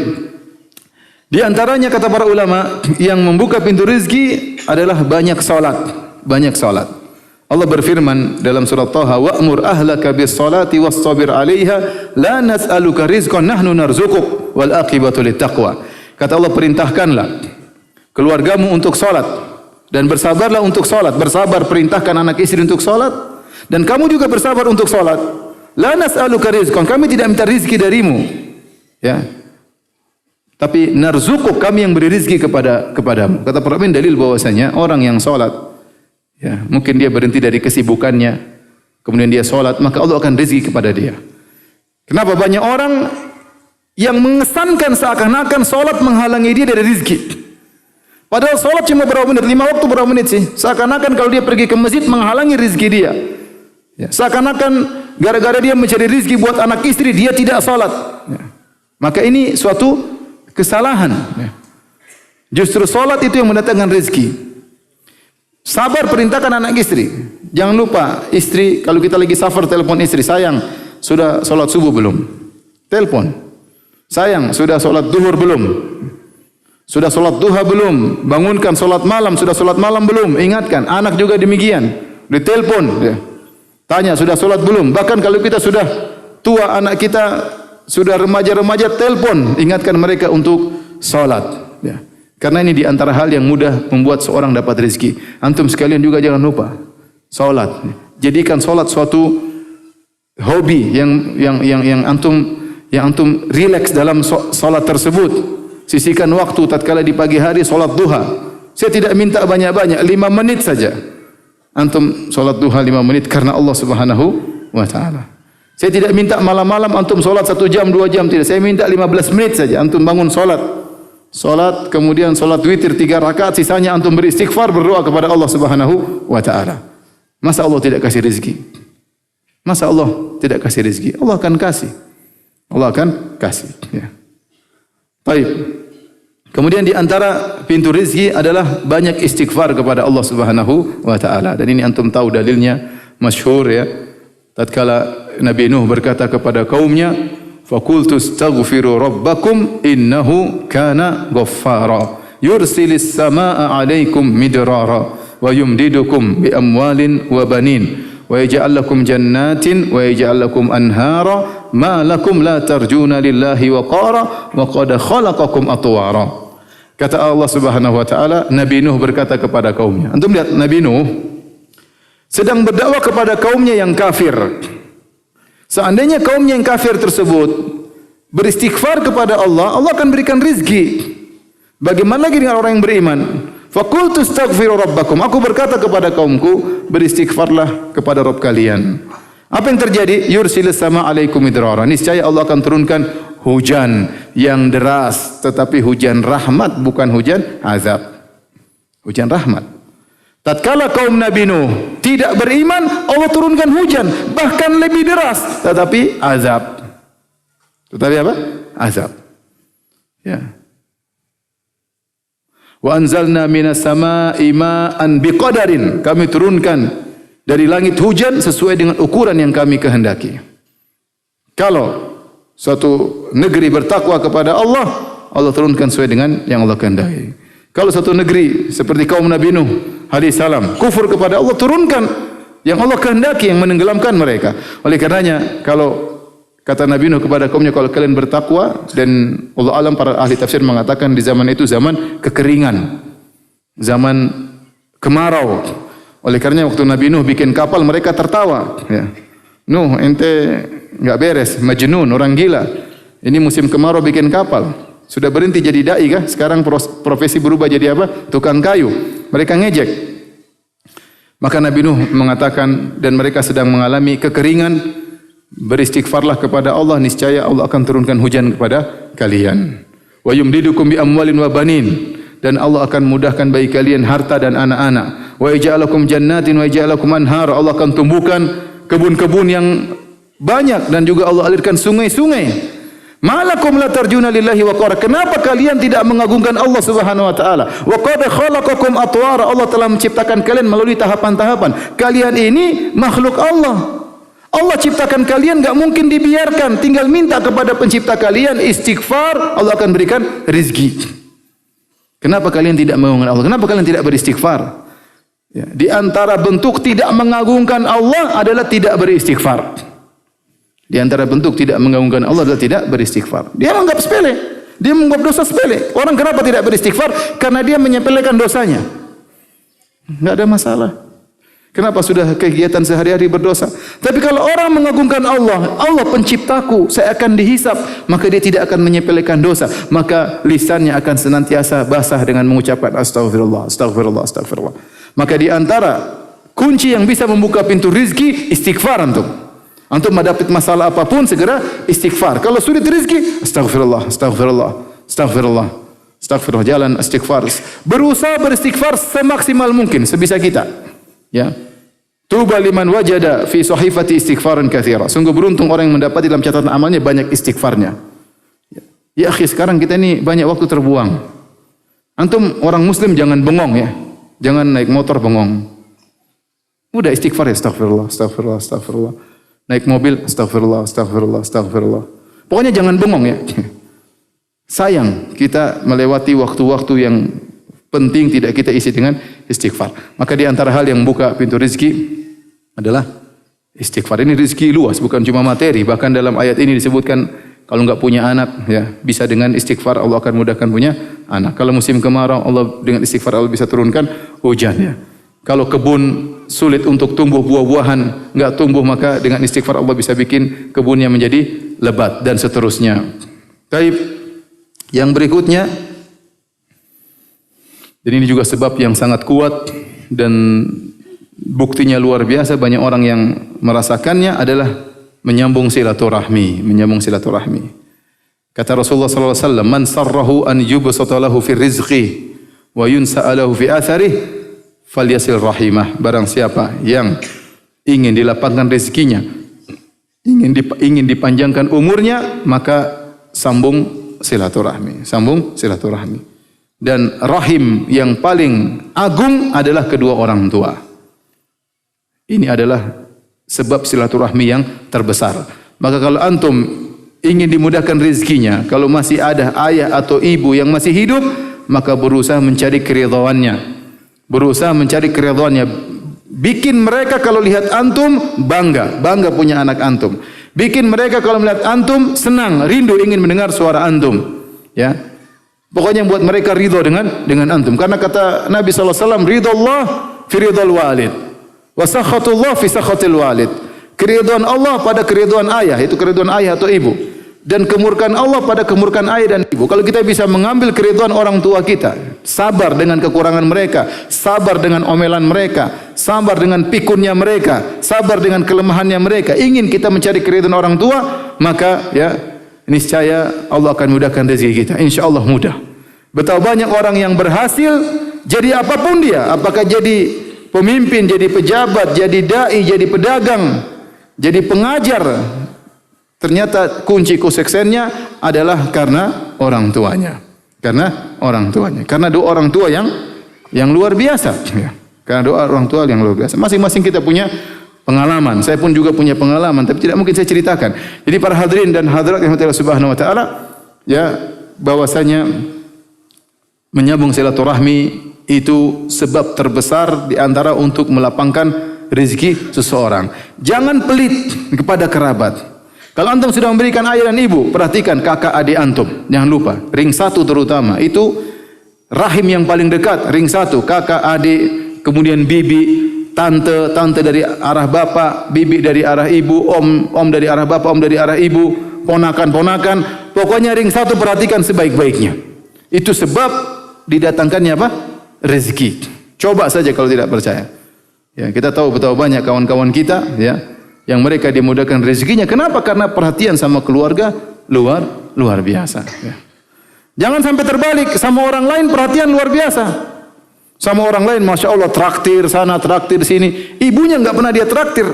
Di antaranya kata para ulama yang membuka pintu rizki adalah banyak salat. Banyak salat. Allah berfirman dalam surat Taha, "Wa'mur ahlaka bis-salati was-sabir 'alaiha, la nas'aluka rizqan nahnu narzuquk wal aqibatu lit-taqwa." Kata Allah, perintahkanlah keluargamu untuk salat dan bersabarlah untuk salat. Bersabar, perintahkan anak istri untuk salat dan kamu juga bersabar untuk salat. La nas'aluka rizqan, kami tidak minta rezeki darimu. Ya. Tapi narzuquk, kami yang beri rezeki kepadamu. Kata para ulama dalil bahwasanya orang yang salat ya, mungkin dia berhenti dari kesibukannya, kemudian dia sholat, maka Allah akan rezeki kepada dia. Kenapa banyak orang yang mengesankan seakan-akan sholat menghalangi dia dari rezeki? Padahal sholat cuma berapa menit, 5 waktu berapa menit sih? Seakan-akan kalau dia pergi ke masjid menghalangi rezeki dia. Ya, seakan-akan gara-gara dia mencari rezeki buat anak istri, dia tidak sholat. Ya. Maka ini suatu kesalahan. Ya. Justru sholat itu yang mendatangkan rezeki. Sabar, perintahkan anak istri. Jangan lupa istri, kalau kita lagi safar telepon istri, sayang sudah sholat subuh belum? Telepon. Sayang sudah sholat duhur belum? Sudah sholat duha belum? Bangunkan sholat malam, sudah sholat malam belum? Ingatkan. Anak juga demikian. Ditelepon. Ya. Tanya sudah sholat belum? Bahkan kalau kita sudah tua, anak kita sudah remaja-remaja, telepon. Ingatkan mereka untuk sholat. Ya. Karena ini di antara hal yang mudah membuat seorang dapat rezeki. Antum sekalian juga jangan lupa salat. Jadikan salat suatu hobi yang antum rileks dalam salat tersebut. Sisihkan waktu tatkala di pagi hari salat duha. Saya tidak minta banyak-banyak, 5 menit saja. Antum salat duha 5 menit karena Allah Subhanahu wa taala. Saya tidak minta malam-malam antum salat 1 jam, 2 jam, tidak. Saya minta 15 menit saja antum bangun salat. Salat, kemudian salat witir 3 rakaat, sisanya antum beristighfar, berdoa kepada Allah Subhanahu wa taala. Masa Allah tidak kasih rezeki? Masa Allah tidak kasih rezeki? Allah akan kasih. Allah akan kasih, ya. Baik. Kemudian di antara pintu rezeki adalah banyak istighfar kepada Allah Subhanahu wa taala. Dan ini antum tahu dalilnya masyhur ya. Tatkala Nabi Nuh berkata kepada kaumnya, فَقُلْتُ اسْتَغْفِرُوا رَبَّكُمْ إِنَّهُ كَانَ غَفَّارًا يُرْسِلِ السَّمَاءَ عَلَيْكُمْ مِدْرَارًا وَيُمْدِدُكُمْ بِأَمْوَالٍ وَبَنِينَ وَيَجْعَلْ لَكُمْ جَنَّاتٍ وَيَجْعَلْ لَكُمْ أَنْهَارًا مَا لَكُمْ لَا تَرْجُونَ لِلَّهِ وَقَارًا وَقَدْ خَلَقَكُمْ أَطْوَارًا. Kata Allah Subhanahu wa taala, Nabi Nuh berkata kepada kaumnya. Antum lihat Nabi Nuh sedang berdakwah kepada kaumnya yang kafir. Seandainya kaumnya yang kafir tersebut beristighfar kepada Allah, Allah akan berikan rizki. Bagaimana lagi dengan orang yang beriman? Faqultu astaghfiru rabbakum. Aku berkata kepada kaumku, beristighfarlah kepada Rabb kalian. Apa yang terjadi? Yursilis sama alaikum midrara. Niscaya Allah akan turunkan hujan yang deras, tetapi hujan rahmat bukan hujan azab. Hujan rahmat. Tatkala kaum Nabi Nuh tidak beriman, Allah turunkan hujan, bahkan lebih deras, tetapi azab. Tetapi apa? Azab. Ya. Wa anzalna minas samaa'i ma'an biqadarin. Kami turunkan dari langit hujan sesuai dengan ukuran yang kami kehendaki. Kalau suatu negeri bertakwa kepada Allah, Allah turunkan sesuai dengan yang Allah kehendaki. Kalau satu negeri seperti kaum Nabi Nuh alaihi salam kufur kepada Allah, turunkan yang Allah kehendaki yang menenggelamkan mereka. Oleh karenanya, kalau kata Nabi Nuh kepada kaumnya, kalau kalian bertakwa, dan Allah alam para ahli tafsir mengatakan di zaman itu zaman kekeringan, zaman kemarau. Oleh karenanya waktu Nabi Nuh bikin kapal, mereka tertawa. Ya. Nuh, ente nggak beres, majnun, orang gila. Ini musim kemarau bikin kapal. Sudah berhenti jadi dai kah? Sekarang profesi berubah jadi apa? Tukang kayu. Mereka ngejek. Maka Nabi Nuh mengatakan, dan mereka sedang mengalami kekeringan, beristighfarlah kepada Allah, niscaya Allah akan turunkan hujan kepada kalian. Wa yumdidukum bi amwalin wa banin, dan Allah akan mudahkan bagi kalian harta dan anak-anak. Wa yaj'alakum jannatin wa yaj'alakum anhar, Allah akan tumbuhkan kebun-kebun yang banyak, dan juga Allah alirkan sungai-sungai. Malakum la tarjuna lillahi waqara. Kenapa kalian tidak mengagungkan Allah Subhanahu wa taala? Wa qad khalaqakum atwara. Allah telah menciptakan kalian melalui tahapan-tahapan. Kalian ini makhluk Allah. Allah ciptakan kalian, enggak mungkin dibiarkan. Tinggal minta kepada pencipta kalian istighfar, Allah akan berikan rezeki. Kenapa kalian tidak mengagungkan Allah? Kenapa kalian tidak beristighfar? Ya, di antara bentuk tidak mengagungkan Allah adalah tidak beristighfar. Di antara bentuk tidak mengagungkan Allah adalah tidak beristighfar. Dia menganggap sepele. Dia menganggap dosa sepele. Orang kenapa tidak beristighfar? Karena dia menyepelekan dosanya. Enggak ada masalah. Kenapa sudah kegiatan sehari-hari berdosa? Tapi kalau orang mengagungkan Allah, Allah penciptaku, saya akan dihisap, maka dia tidak akan menyepelekan dosa. Maka lisannya akan senantiasa basah dengan mengucapkan astagfirullah, astagfirullah, astagfirullah. Maka di antara kunci yang bisa membuka pintu rizki, istighfar antum. Antum mendapat masalah apapun, segera istighfar. Kalau sulit rezeki, astagfirullah, astagfirullah, astagfirullah, astagfirullah, jalan istighfar. Berusaha beristighfar semaksimal mungkin, sebisa kita. Ya. Tuba liman wajada fi sahifati istighfaran katsira. Sungguh beruntung orang yang mendapat dalam catatan amalnya banyak istighfarnya. Ya akhi, sekarang kita ini banyak waktu terbuang. Antum orang muslim jangan bengong ya. Jangan naik motor bengong. Udah istighfar ya, astagfirullah, astagfirullah, astagfirullah. Naik mobil, astagfirullah, astagfirullah, astagfirullah. Pokoknya jangan bengong ya. Sayang kita melewati waktu-waktu yang penting tidak kita isi dengan istighfar. Maka di antara hal yang membuka pintu rezeki adalah istighfar. Ini rezeki luas, bukan cuma materi. Bahkan dalam ayat ini disebutkan kalau enggak punya anak, ya bisa dengan istighfar Allah akan mudahkan punya anak. Kalau musim kemarau, Allah dengan istighfar Allah bisa turunkan hujan. Ya. Kalau kebun sulit untuk tumbuh buah-buahan, enggak tumbuh, maka dengan istighfar Allah bisa bikin kebunnya menjadi lebat dan seterusnya. Baik, yang berikutnya, dan ini juga sebab yang sangat kuat dan buktinya luar biasa, banyak orang yang merasakannya adalah menyambung silaturahmi, menyambung silaturahmi. Kata Rasulullah sallallahu alaihi wasallam, "Man sarrahu an yubsata lahu fi rizqi wa yunsa'a lahu fi atharihi falyasil rahimah." Barang siapa yang ingin dilapangkan rezekinya, ingin dipanjangkan umurnya, maka sambung silaturahmi, sambung silaturahmi. Dan rahim yang paling agung adalah kedua orang tua. Ini adalah sebab silaturahmi yang terbesar. Maka kalau antum ingin dimudahkan rezekinya, kalau masih ada ayah atau ibu yang masih hidup, maka berusaha mencari keridhaannya. Berusaha mencari keridhaannya. Bikin mereka kalau lihat antum bangga punya anak antum. Bikin mereka kalau melihat antum senang, rindu ingin mendengar suara antum. Ya. Pokoknya buat mereka ridho dengan antum. Karena kata Nabi sallallahu alaihi wasallam, ridallah fi ridal walid, wa sakhatullah fi sakhatil walid. Keridhaan Allah pada keridhaan ayah, itu keridhaan ayah atau ibu. Dan kemurkaan Allah pada kemurkaan ayah dan ibu. Kalau kita bisa mengambil keridhaan orang tua kita, sabar dengan kekurangan mereka, sabar dengan omelan mereka, sabar dengan pikunnya mereka, sabar dengan kelemahannya mereka, ingin kita mencari keridhaan orang tua, maka ya niscaya Allah akan mudahkan rezeki kita. Insyaallah mudah. Betapa banyak orang yang berhasil jadi apapun dia, apakah jadi pemimpin, jadi pejabat, jadi dai, jadi pedagang, jadi pengajar, ternyata kunci kesuksesnya adalah karena orang tuanya. Karena orang tuanya. Karena doa orang tua yang luar biasa. Ya. Karena doa orang tua yang luar biasa. Masing-masing kita punya pengalaman. Saya pun juga punya pengalaman, tapi tidak mungkin saya ceritakan. Jadi para hadirin dan hadirat yang Allah Subhanahu wa taala, ya, bahwasanya menyambung silaturahmi itu sebab terbesar di antara untuk melapangkan rezeki seseorang. Jangan pelit kepada kerabat. Kalau antum sudah memberikan ayah dan ibu, perhatikan kakak adik antum. Jangan lupa, ring 1 terutama. Itu rahim yang paling dekat, ring 1, kakak, adik, kemudian bibi, tante, tante dari arah bapak, bibi dari arah ibu, om dari arah bapak, om dari arah ibu, ponakan. Pokoknya ring 1 perhatikan sebaik-baiknya. Itu sebab didatangkannya apa? Rezeki. Coba saja kalau tidak percaya. Ya, kita tahu betapa banyak kawan-kawan kita, ya, yang mereka dimudahkan rezekinya. Kenapa? Karena perhatian sama keluarga luar biasa. Ya. Jangan sampai terbalik, sama orang lain perhatian luar biasa. Sama orang lain, masya Allah, traktir sana, traktir sini. Ibunya nggak pernah dia traktir.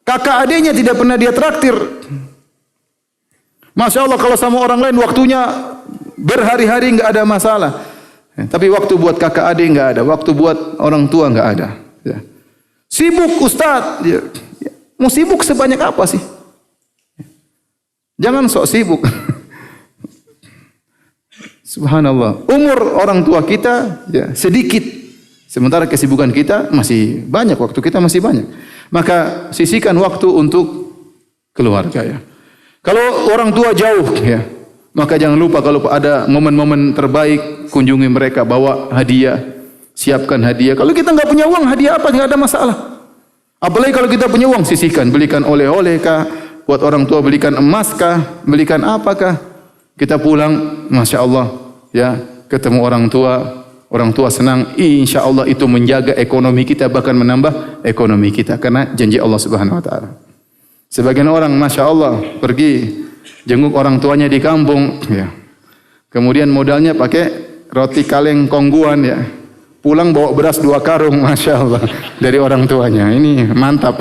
Kakak adiknya tidak pernah dia traktir. Masya Allah, kalau sama orang lain waktunya berhari-hari nggak ada masalah. Tapi waktu buat kakak adik nggak ada, waktu buat orang tua nggak ada. Ya. Sibuk Ustaz, ya. Mau sibuk sebanyak apa sih? Jangan sok sibuk. Subhanallah. Umur orang tua kita ya sedikit, sementara kesibukan kita masih banyak, waktu kita masih banyak. Maka sisihkan waktu untuk keluarga ya. Kalau orang tua jauh ya, maka jangan lupa kalau ada momen-momen terbaik, kunjungi mereka, bawa hadiah, siapkan hadiah. Kalau kita nggak punya uang, hadiah apa? Nggak ada masalah. Apalagi kalau kita punya uang, sisihkan, belikan oleh-oleh kah, buat orang tua belikan emas kah, belikan apakah. Kita pulang, masya Allah, ya ketemu orang tua senang. Insya Allah itu menjaga ekonomi kita, bahkan menambah ekonomi kita karena janji Allah Subhanahu Wa Taala. Sebagian orang, masya Allah, pergi jenguk orang tuanya di kampung, ya. Kemudian modalnya pakai roti kaleng kongguan, ya. Pulang bawa beras 2 karung, masya Allah, dari orang tuanya. Ini mantap.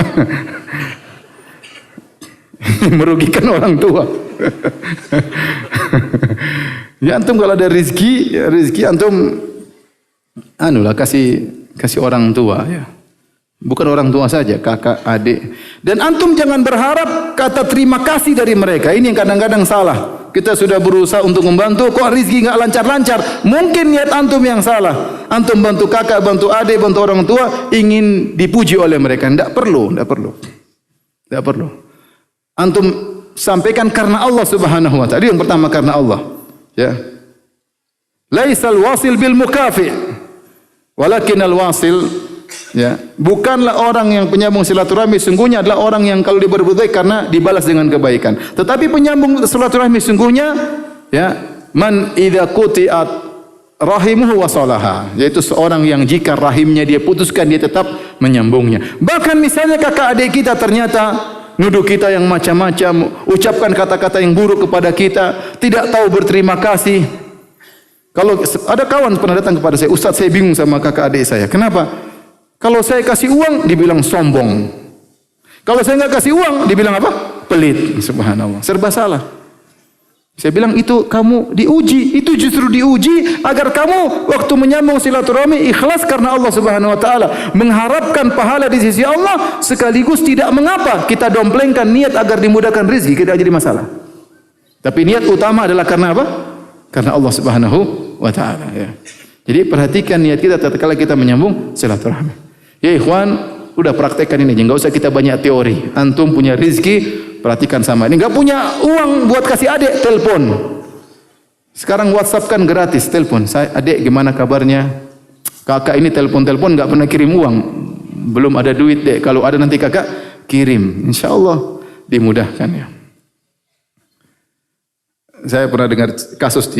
Merugikan orang tua. Ya antum kalau ada rezeki antum kasih orang tua ya. Bukan orang tua saja, kakak, adik. Dan antum jangan berharap kata terima kasih dari mereka. Ini yang kadang-kadang salah. Kita sudah berusaha untuk membantu, kok rezeki enggak lancar-lancar. Mungkin niat antum yang salah. Antum bantu kakak, bantu adik, bantu orang tua, ingin dipuji oleh mereka. Tidak perlu. Antum sampaikan karena Allah Subhanahu wa taala. Yang pertama karena Allah, ya. Laisal wasil bil mukafi, walakinal wasil, ya, bukanlah orang yang penyambung silaturahmi, sungguhnya adalah orang yang kalau dia berbuat baik karena dibalas dengan kebaikan. Tetapi penyambung silaturahmi sungguhnya, ya, man idza quti'at rahimuhu wa salaha, yaitu seorang yang jika rahimnya dia putuskan, dia tetap menyambungnya. Bahkan misalnya kakak adik kita ternyata nuduh kita yang macam-macam, ucapkan kata-kata yang buruk kepada kita, tidak tahu berterima kasih. Kalau ada kawan pernah datang kepada saya, Ustaz, saya bingung sama kakak adik saya. Kenapa? Kalau saya kasih uang, dibilang sombong. Kalau saya nggak kasih uang, dibilang apa? Pelit. Subhanallah. Serba salah. Saya bilang itu kamu diuji. Itu justru diuji agar kamu waktu menyambung silaturahmi ikhlas karena Allah Subhanahu Wa Taala, mengharapkan pahala di sisi Allah, sekaligus tidak mengapa kita domplengkan niat agar dimudahkan rezeki, tidak jadi masalah. Tapi niat utama adalah karena apa? Karena Allah Subhanahu Wa Taala. Ya. Jadi perhatikan niat kita tatkala kita menyambung silaturahmi. Ya ikhwan, udah praktekkan ini, enggak usah kita banyak teori. Antum punya rezeki, perhatikan sama ini. Enggak punya uang buat kasih adik, telepon. Sekarang WhatsApp kan gratis, telepon. Saya, adik gimana kabarnya? Kakak ini telepon-telepon enggak pernah kirim uang. Belum ada duit, Dek. Kalau ada nanti kakak kirim. Insyaallah dimudahkan ya. Saya pernah dengar kasus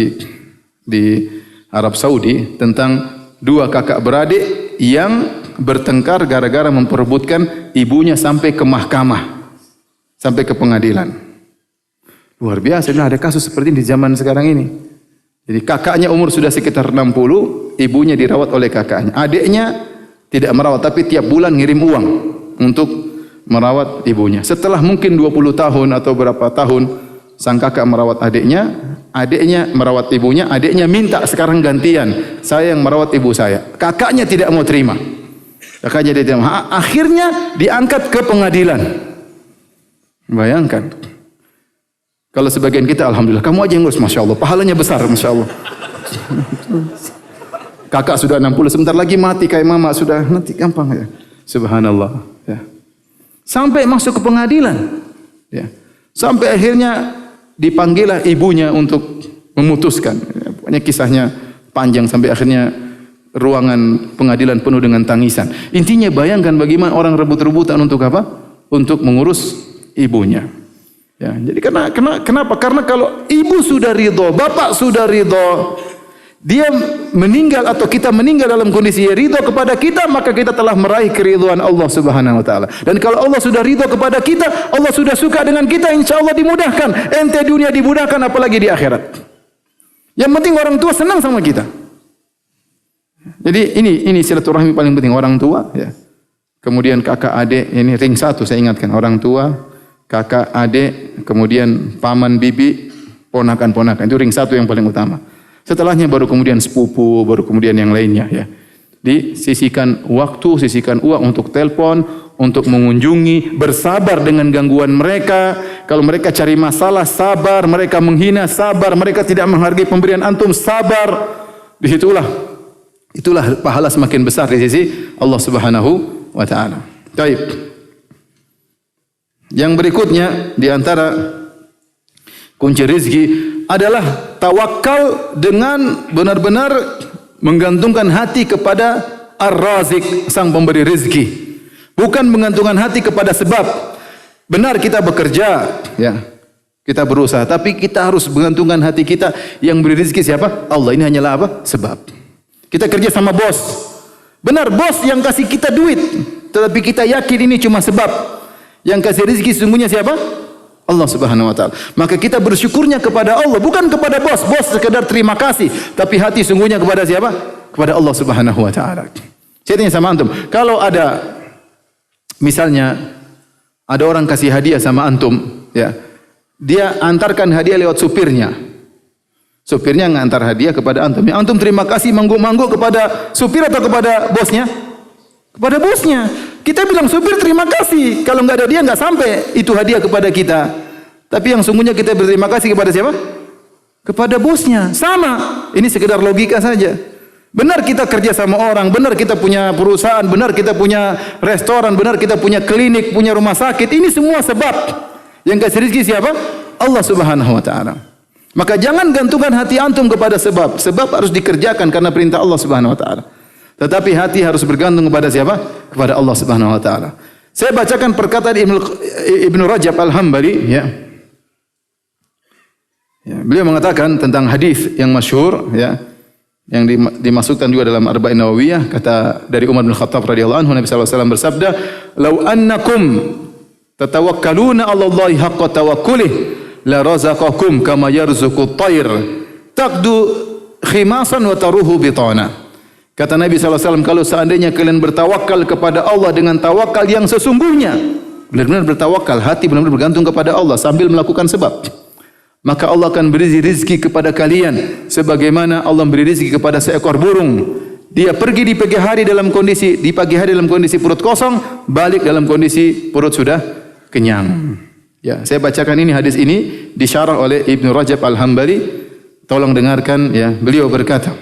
di Arab Saudi tentang 2 kakak beradik yang bertengkar gara-gara memperebutkan ibunya sampai ke mahkamah, sampai ke pengadilan. Luar biasa. Nah, ada kasus seperti ini di zaman sekarang ini. Jadi kakaknya umur sudah sekitar 60, ibunya dirawat oleh kakaknya. Adiknya tidak merawat, tapi tiap bulan ngirim uang untuk merawat ibunya. Setelah mungkin 20 tahun atau berapa tahun, sang kakak merawat adiknya, adiknya merawat ibunya, adiknya minta sekarang gantian, saya yang merawat ibu saya. Kakaknya tidak mau terima. Kakaknya tidak mau. Akhirnya diangkat ke pengadilan. Bayangkan. Kalau sebagian kita, alhamdulillah, kamu aja yang ngurus, masya Allah, pahalanya besar, masya Allah. Kakak sudah 60, sebentar lagi mati kayak mama, sudah nanti gampang ya. Subhanallah. Ya. Sampai masuk ke pengadilan. Ya. Sampai akhirnya dipanggillah ibunya untuk memutuskan. Ya, pokoknya kisahnya panjang sampai akhirnya ruangan pengadilan penuh dengan tangisan. Intinya bayangkan bagaimana orang rebut-rebutan untuk apa? Untuk mengurus ibunya. Ya, jadi kenapa? Karena kalau ibu sudah ridho, bapak sudah ridho, dia meninggal atau kita meninggal dalam kondisi ridho kepada kita, maka kita telah meraih keridhaan Allah Subhanahu wa taala. Dan kalau Allah sudah ridho kepada kita, Allah sudah suka dengan kita, insya Allah dimudahkan. Ente dunia dimudahkan, apalagi di akhirat. Yang penting orang tua senang sama kita. Jadi ini silaturahmi paling penting, orang tua ya. Kemudian kakak adik, ini ring satu saya ingatkan, orang tua, kakak adik, kemudian paman bibi, ponakan-ponakan, itu ring satu yang paling utama. Setelahnya baru kemudian sepupu, baru kemudian yang lainnya ya. Disisihkan waktu, sisihkan uang untuk telepon, untuk mengunjungi, bersabar dengan gangguan mereka. Kalau mereka cari masalah, sabar. Mereka menghina, sabar. Mereka tidak menghargai pemberian antum, sabar. Itulah pahala semakin besar di sisi Allah Subhanahu wa taala. Baik. Yang berikutnya di antara kunci rezeki adalah tawakal dengan benar-benar menggantungkan hati kepada Ar-Razik, sang pemberi rezeki. Bukan menggantungkan hati kepada sebab. Benar kita bekerja, ya. Kita berusaha, tapi kita harus menggantungkan hati kita, yang beri rezeki siapa? Allah. Ini hanyalah apa? Sebab. Kita kerja sama bos. Benar, bos yang kasih kita duit, tetapi kita yakin ini cuma sebab. Yang kasih rezeki sesungguhnya siapa? Allah Subhanahu wa taala. Maka kita bersyukurnya kepada Allah, bukan kepada bos. Bos sekedar terima kasih, tapi hati sungguhnya kepada siapa? Kepada Allah Subhanahu wa taala. Saya tanya sama antum, kalau ada misalnya ada orang kasih hadiah sama antum, ya. Dia antarkan hadiah lewat supirnya. Supirnya ngantar hadiah kepada antum. Ya, antum terima kasih mangguk-mangguk kepada supir atau kepada bosnya? Kepada bosnya. Kita bilang supir terima kasih. Kalau nggak ada dia nggak sampai itu hadiah kepada kita. Tapi yang sungguhnya kita berterima kasih kepada siapa? Kepada bosnya. Sama. Ini sekedar logika saja. Benar kita kerja sama orang, benar kita punya perusahaan, benar kita punya restoran, benar kita punya klinik, punya rumah sakit. Ini semua sebab. Yang kasih rezeki siapa? Allah Subhanahu wa taala. Maka jangan gantungkan hati antum kepada sebab. Sebab harus dikerjakan karena perintah Allah Subhanahu wa taala. Tetapi hati harus bergantung kepada siapa? Kepada Allah Subhanahu wa taala. Saya bacakan perkataan Ibnu Rajab Al-Hambali ya. Beliau mengatakan tentang hadis yang masyhur ya, yang dimasukkan juga dalam Arba'in Nawawiyah, kata dari Umar bin Khattab radhiyallahu anhu, Nabi sallallahu alaihi wasallam bersabda, "Lau annakum tatawakkaluna 'ala Allahi haqqa tawakkulih la razaqakum kama yarzuqut tayr taqdu khimasan wa taruhu bitana." Kata Nabi SAW, kalau seandainya kalian bertawakal kepada Allah dengan tawakal yang sesungguhnya, benar-benar bertawakal, hati benar-benar bergantung kepada Allah sambil melakukan sebab, maka Allah akan beri rezeki kepada kalian sebagaimana Allah beri rezeki kepada seekor burung. Dia pergi di pagi hari dalam kondisi perut kosong, balik dalam kondisi perut sudah kenyang. Ya, saya bacakan ini, hadis ini disyarah oleh Ibnu Rajab Al-Hambali. Tolong dengarkan ya. Beliau berkata,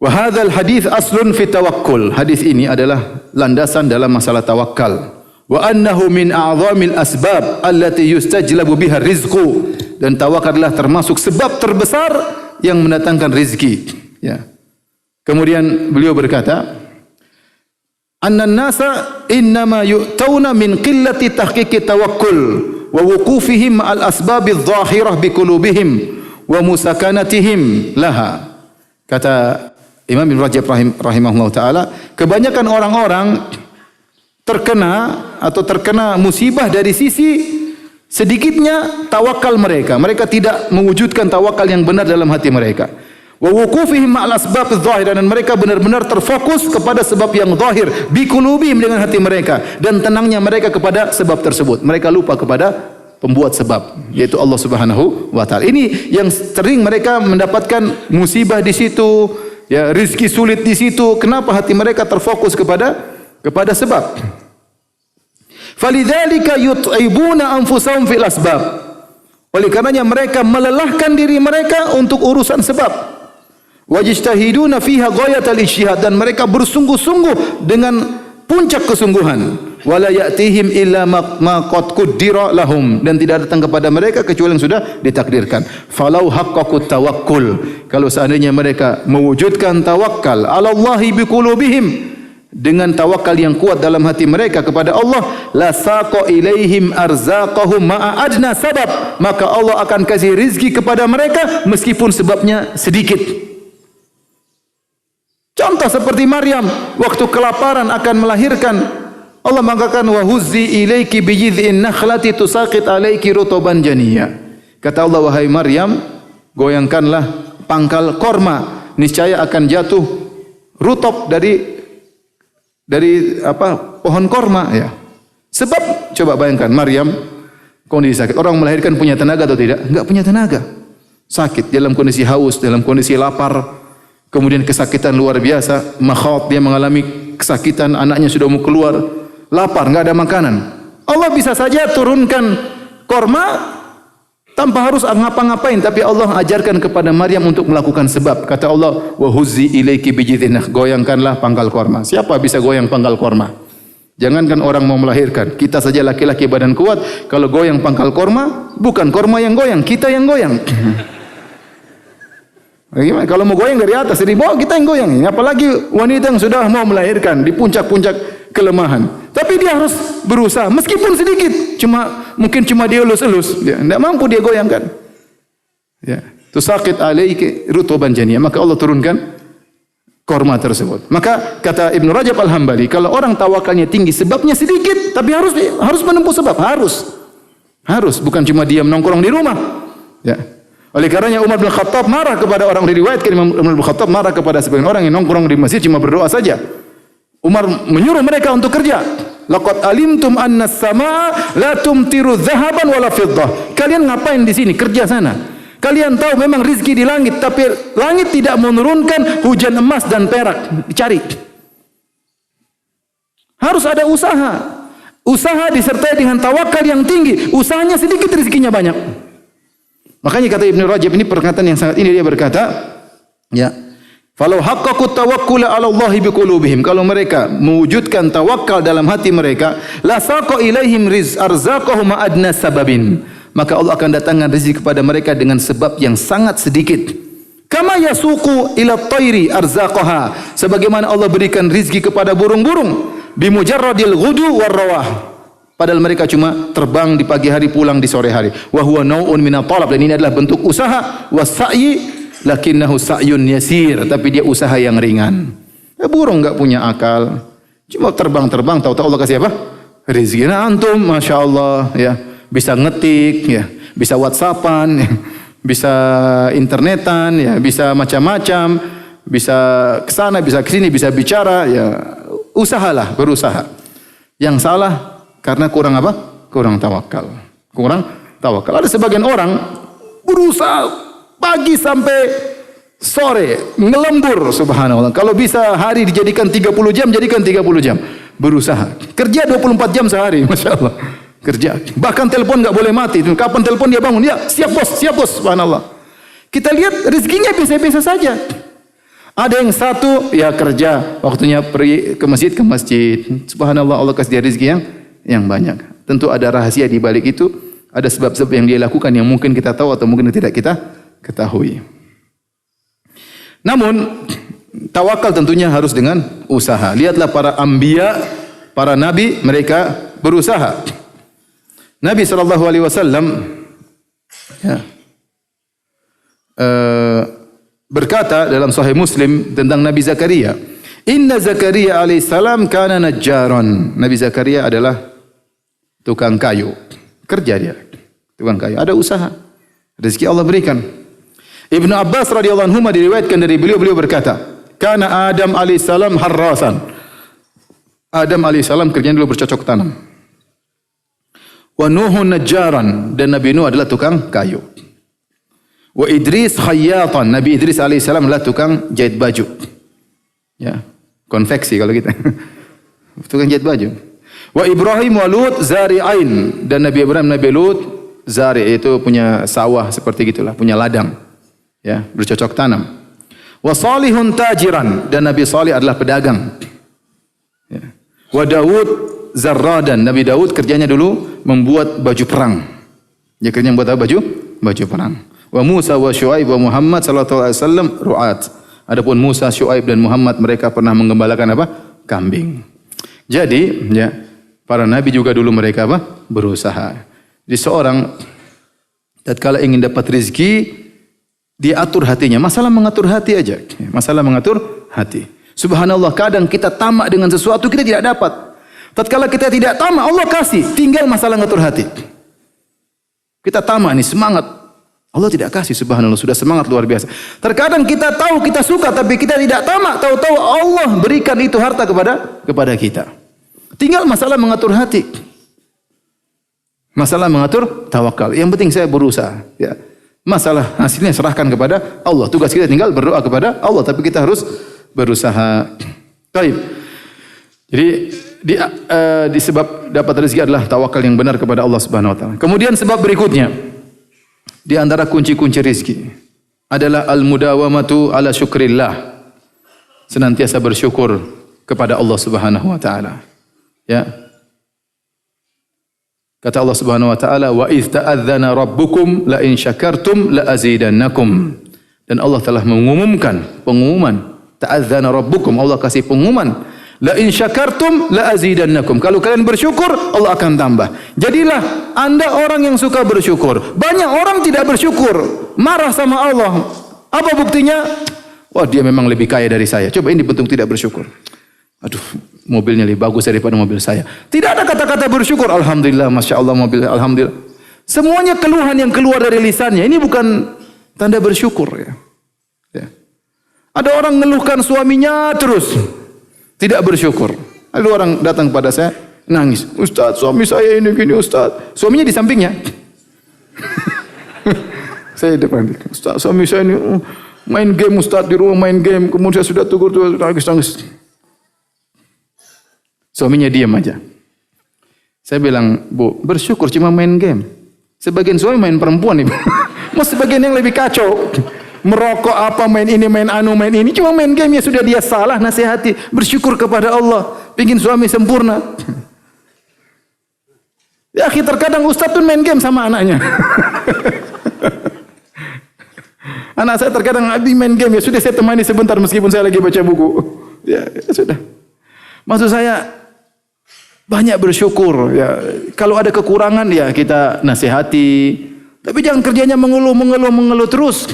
wa hadzal hadits aslun fi tawakkul. Hadis ini adalah landasan dalam masalah tawakal. Wa annahu min a'zamil asbab allati yustajlabu biha rizqu. Dan tawakal adalah termasuk sebab terbesar yang mendatangkan rezeki. Ya. Kemudian beliau berkata, anna nasa innama yu'tauna min qillati tahqiqi tawakkul wa wuqufihim al asbabiz zahirah bi qulubihim wa musakanatihim laha. Kata Imam Ibnu Rajab rahimahullah ta'ala, kebanyakan orang-orang terkena musibah dari sisi sedikitnya tawakal mereka. Mereka tidak mewujudkan tawakal yang benar dalam hati mereka. Wa wuqufihim ma'al asbab adh-dhahirah, dan mereka benar-benar terfokus kepada sebab yang zahir, bi qulubihim, dengan hati mereka, dan tenangnya mereka kepada sebab tersebut. Mereka lupa kepada pembuat sebab, yaitu Allah Subhanahu wa taala. Ini yang sering mereka mendapatkan musibah di situ, ya, rezeki sulit di situ. Kenapa hati mereka terfokus kepada sebab? Falidzalika yut'ibuna anfusahum fil asbab. Oleh karenanya mereka melelahkan diri mereka untuk urusan sebab. Wajtahiduna fiha ghayatal ijtihad, dan mereka bersungguh-sungguh dengan puncak kesungguhan. Wala ya'tihim illa ma qad qaddara lahum, dan tidak datang kepada mereka kecuali yang sudah ditakdirkan. Falau haqqaqut tawakkul, kalau seandainya mereka mewujudkan tawakal ala Allahi biqulubihim, dengan tawakal yang kuat dalam hati mereka kepada Allah, la saqa ilaihim arzaqahum ma'a adna sabab, maka Allah akan kasih rizki kepada mereka meskipun sebabnya sedikit. Contoh seperti Maryam waktu kelaparan akan melahirkan, Allah mengatakan wa huzzi ilaiki bi jid'in nakhlati tusaqit alaiki rutuban janiyya. Kata Allah, wahai Maryam, goyangkanlah pangkal korma, niscaya akan jatuh rutub dari pohon korma, ya. Sebab coba bayangkan Maryam kondisi sakit. Orang melahirkan punya tenaga atau tidak? Enggak punya tenaga. Sakit dalam kondisi haus, dalam kondisi lapar. Kemudian kesakitan luar biasa, makhot, dia mengalami kesakitan, anaknya sudah mau keluar, lapar, enggak ada makanan. Allah bisa saja turunkan korma tanpa harus ngapa-ngapain, tapi Allah ajarkan kepada Maryam untuk melakukan sebab. Kata Allah, wa huzzi ilaiki bijidhinah, goyangkanlah pangkal korma. Siapa bisa goyang pangkal korma? Jangankan orang mau melahirkan, kita saja laki-laki badan kuat, kalau goyang pangkal korma, bukan korma yang goyang, kita yang goyang. Bagaimana? Kalau mau goyang dari atas, dari bawah kita yang goyang. Apalagi wanita yang sudah mau melahirkan di puncak-puncak kelemahan. Tapi dia harus berusaha, meskipun sedikit. Mungkin cuma dia elus-elus. Tidak mampu dia goyangkan. Ya. Tusaqit alaiki rutuban janiyah. Maka Allah turunkan korma tersebut. Maka kata Ibnu Rajab Al-Hambali, kalau orang tawakalnya tinggi, sebabnya sedikit, tapi harus menempuh sebab. Harus. Bukan cuma diam nongkrong di rumah. Ya. Oleh karenanya Umar bin Khattab marah kepada orang, diriwayatkan Umar bin Khattab marah kepada sebagian orang yang nongkrong di masjid cuma berdoa saja. Umar menyuruh mereka untuk kerja. Laqad alimtum anna as-samaa la tumtiru dhahaban wala fiddah. Kalian ngapain di sini? Kerja sana. Kalian tahu memang rizki di langit, tapi langit tidak menurunkan hujan emas dan perak. Dicari. Harus ada usaha. Usaha disertai dengan tawakal yang tinggi. Usahanya sedikit, rizkinya banyak. Makanya kata Ibnu Rajab, ini perkataan yang sangat ini, dia berkata, ya, falau haqqaqut tawakkula 'ala Allahi biqulubihim, kalau mereka mewujudkan tawakal dalam hati mereka, la saqa ilaihim arzaqahum adna sababin, maka Allah akan datangkan rezeki kepada mereka dengan sebab yang sangat sedikit. Kama yasuqu ila at-tayri arzaqaha, sebagaimana Allah berikan rezeki kepada burung-burung, bimujarradil ghudu war rawah, padahal mereka cuma terbang di pagi hari, pulang di sore hari. Wa huwa nau'un minat talab, dan ini adalah bentuk usaha. Wasa'yi lakinnahu sa'yun yasir, tapi dia usaha yang ringan. Ya, burung enggak punya akal, cuma terbang-terbang, tahu-tahu Allah kasih apa? Rezeki. Nah, antum Masya Allah, ya, bisa ngetik, ya, bisa WhatsAppan, ya, bisa internetan, ya, bisa macam-macam, bisa kesana, bisa kesini, bisa bicara, ya, usahalah, berusaha. Yang salah karena kurang apa? Kurang tawakal. Ada sebagian orang berusaha pagi sampai sore, ngelembur, subhanallah. Kalau bisa hari dijadikan 30 jam, jadikan 30 jam. Berusaha. Kerja 24 jam sehari, Masya Allah. Kerja. Bahkan telepon nggak boleh mati. Kapan telepon dia bangun? Ya, siap bos, subhanallah. Kita lihat rezekinya biasa-biasa saja. Ada yang satu, ya kerja, waktunya pergi ke masjid. Subhanallah, Allah kasih dia rezeki yang banyak. Tentu ada rahasia di balik itu, ada sebab-sebab yang dia lakukan yang mungkin kita tahu atau mungkin tidak kita ketahui. Namun tawakal tentunya harus dengan usaha. Lihatlah para anbiya, para nabi, mereka berusaha. Nabi SAW ya, berkata dalam Sahih Muslim tentang Nabi Zakaria, Inna Zakaria alaihissalam kana najjaran. Nabi Zakaria adalah tukang kayu. Kerja dia. Tukang kayu. Ada usaha. Rezeki Allah berikan. Ibnu Abbas radhiyallahu anhu diriwayatkan dari beliau berkata, "Kana Adam alaihissalam harrasan." Adam alaihissalam kerjanya dulu bercocok tanam. Wa Nuhun najjaran, dan Nabi Nuh adalah tukang kayu. Wa Idris khayyatan, Nabi Idris alaihissalam adalah tukang jahit baju. Ya, konveksi kalau kita. Tukang jahit baju. Wa Ibrahim wa Lut zari'ain, dan Nabi Ibrahim, Nabi Lut, zari' itu punya sawah seperti gitulah, punya ladang. Ya, bercocok tanam. Wa Salihun tajiran, dan Nabi Salih adalah pedagang. Ya. Wa Daud zarradan, Nabi Daud kerjanya dulu membuat baju perang. Dia kerjanya membuat baju perang. Wa Musa wa Syuaib wa Muhammad sallallahu alaihi wasallam ru'at. Adapun Musa, Syuaib dan Muhammad mereka pernah menggembalakan apa? Kambing. Jadi, ya, para nabi juga dulu mereka apa? Berusaha. Jadi seorang tatkala ingin dapat rezeki, dia atur hatinya. Masalah mengatur hati aja. Masalah mengatur hati. Subhanallah, kadang kita tamak dengan sesuatu kita tidak dapat. Tatkala kita tidak tamak, Allah kasih. Tinggal masalah mengatur hati. Kita tamak nih, semangat. Allah tidak kasih, subhanallah, sudah semangat luar biasa. Terkadang kita tahu kita suka tapi kita tidak tamak, tahu-tahu Allah berikan itu harta kepada kita. Tinggal masalah mengatur hati. Masalah mengatur tawakal. Yang penting saya berusaha, ya. Masalah hasilnya serahkan kepada Allah. Tugas kita tinggal berdoa kepada Allah, tapi kita harus berusaha. Baik. Jadi di sebab dapat rezeki adalah tawakal yang benar kepada Allah Subhanahu wa taala. Kemudian sebab berikutnya, di antara kunci-kunci rezeki adalah al-mudawamatu ala syukrillah. Senantiasa bersyukur kepada Allah Subhanahu wa taala. Ya. Kata Allah Subhanahu wa taala, "Wa idz ta'adzana rabbukum la in syakartum la azidannakum." Dan Allah telah pengumuman, ta'adzana rabbukum, Allah kasih pengumuman, la in syakartum la azidannakum. Kalau kalian bersyukur, Allah akan tambah. Jadilah Anda orang yang suka bersyukur. Banyak orang tidak bersyukur, marah sama Allah. Apa buktinya? Wah, dia memang lebih kaya dari saya. Coba ini bentuk tidak bersyukur. Aduh, mobilnya lebih bagus daripada mobil saya. Tidak ada kata-kata bersyukur. Alhamdulillah, masya Allah mobil, alhamdulillah. Semuanya keluhan yang keluar dari lisannya. Ini bukan tanda bersyukur, ya. Ya. Ada orang ngeluhkan suaminya terus, tidak bersyukur. Lalu orang datang kepada saya, nangis. Ustaz, suami saya ini gini, Ustaz. Suaminya di sampingnya. Saya depan. Ustaz, suami saya ini main game, Ustaz, di rumah main game. Kemudian saya sudah tegur, nangis. Suaminya diam aja. Saya bilang, Bu, bersyukur cuma main game. Sebagian suami main perempuan nih. Mas sebagian yang lebih kacau. Merokok apa, main ini, main anu, main ini. Cuma main game, ya sudah dia salah, nasihati. Bersyukur kepada Allah. Pingin suami sempurna. Ya, terkadang Ustaz pun main game sama anaknya. Anak saya terkadang Abi main game, ya sudah saya temani sebentar meskipun saya lagi baca buku. Ya sudah. Maksud saya, banyak bersyukur, ya. Kalau ada kekurangan, ya kita nasihati. Tapi jangan kerjanya mengeluh terus.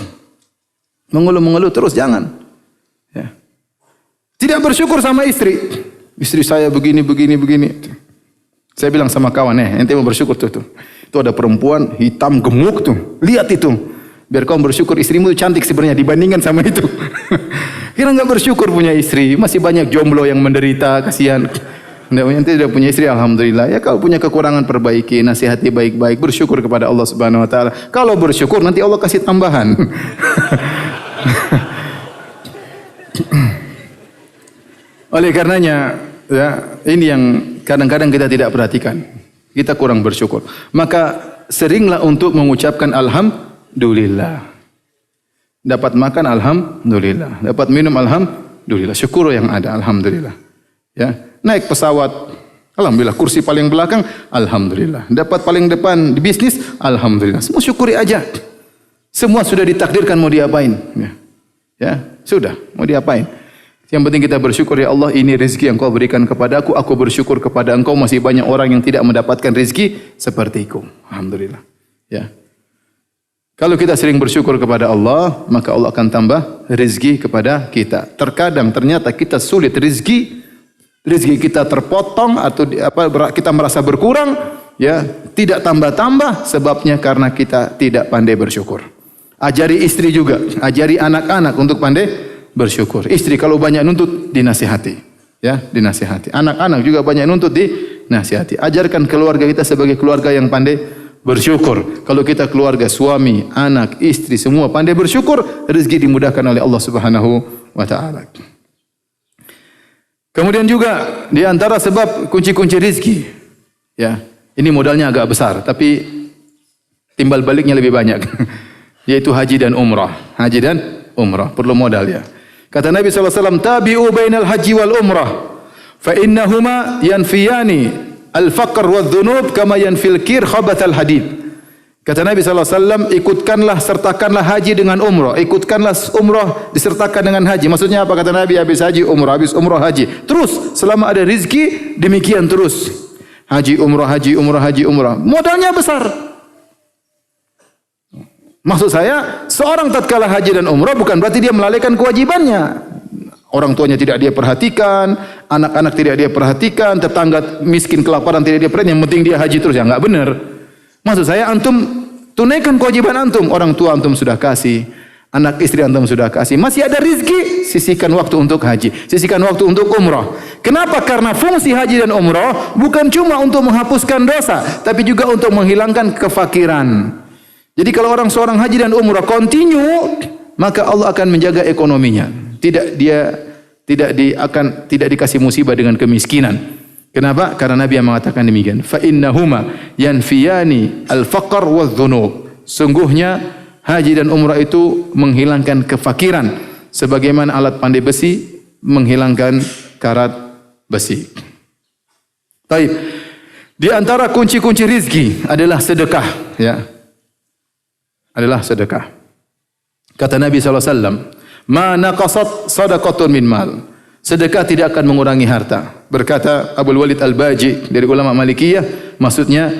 Mengeluh terus, jangan. Ya. Tidak bersyukur sama istri. Istri saya begini. Saya bilang sama kawan, ente mau bersyukur tuh. Itu ada perempuan hitam gemuk tuh. Lihat itu. Biar kau bersyukur istrimu itu cantik sebenarnya dibandingkan sama itu. Kira enggak bersyukur punya istri. Masih banyak jomblo yang menderita, kasihan. Ente sudah punya istri, alhamdulillah. Ya, kalau punya kekurangan perbaiki, nasihati baik-baik, bersyukur kepada Allah Subhanahu wa taala. Kalau bersyukur nanti Allah kasih tambahan. Oleh karenanya, ya, ini yang kadang-kadang kita tidak perhatikan. Kita kurang bersyukur. Maka seringlah untuk mengucapkan alhamdulillah. Dapat makan alhamdulillah, dapat minum alhamdulillah, syukur yang ada alhamdulillah. Ya, naik pesawat alhamdulillah, kursi paling belakang alhamdulillah, dapat paling depan di bisnis alhamdulillah. Semua syukuri aja. Semua sudah ditakdirkan, mau diapain? Ya, sudah, mau diapain? Yang penting kita bersyukur, ya Allah, ini rezeki yang Kau berikan kepadaku, aku bersyukur kepada Engkau. Masih banyak orang yang tidak mendapatkan rezeki sepertiku. Alhamdulillah. Ya. Kalau kita sering bersyukur kepada Allah, maka Allah akan tambah rezeki kepada kita. Terkadang ternyata kita sulit rezeki kita terpotong atau kita merasa berkurang, ya, tidak tambah-tambah, sebabnya karena kita tidak pandai bersyukur. Ajari istri juga, ajari anak-anak untuk pandai bersyukur. Istri kalau banyak nuntut dinasihati, ya, dinasihati. Anak-anak juga banyak nuntut dinasihati. Ajarkan keluarga kita sebagai keluarga yang pandai bersyukur. Kalau kita keluarga suami, anak, istri semua pandai bersyukur, rezeki dimudahkan oleh Allah Subhanahu wa taala. Kemudian juga di antara sebab kunci-kunci rezeki, ya, ini modalnya agak besar, tapi timbal baliknya lebih banyak, yaitu haji dan umrah. Haji dan umrah perlu modal, ya. Kata Nabi SAW, tabi'u bainal haji wal umrah, fa innahuma yanfiyani al-faqr wa dhunub kama yanfil kir khabathal hadid. Kata Nabi SAW, ikutkanlah, sertakanlah haji dengan umrah. Ikutkanlah umrah disertakan dengan haji. Maksudnya apa? Kata Nabi, habis haji umrah, habis umrah haji. Terus, selama ada rizki, demikian terus. Haji umrah, haji umrah, haji umrah. Modalnya besar. Maksud saya, seorang tatkala haji dan umrah bukan berarti dia melalaikan kewajibannya. Orang tuanya tidak dia perhatikan, anak-anak tidak dia perhatikan, tetangga miskin kelaparan tidak dia perhatikan, yang penting dia haji terus. Ya enggak benar. Maksud saya, antum tunaikan kewajiban antum. Orang tua antum sudah kasih, anak istri antum sudah kasih. Masih ada rizki, sisihkan waktu untuk haji, sisihkan waktu untuk umrah. Kenapa? Karena fungsi haji dan umrah bukan cuma untuk menghapuskan dosa, tapi juga untuk menghilangkan kefakiran. Jadi kalau seorang haji dan umrah continue, maka Allah akan menjaga ekonominya. Tidak dikasih musibah dengan kemiskinan. Kenapa? Karena Nabi yang mengatakan demikian. Fa innahuma yanfiyani al-faqr wadh-dhunub. Sungguhnya haji dan umrah itu menghilangkan kefakiran sebagaimana alat pandai besi menghilangkan karat besi. Baik. Di antara kunci-kunci rizki adalah sedekah, ya. Adalah sedekah. Kata Nabi SAW, ma naqasat sadaqatun min mal. Sedekah tidak akan mengurangi harta. Berkata Abdul Walid Al-Baji dari ulama Malikiyah, maksudnya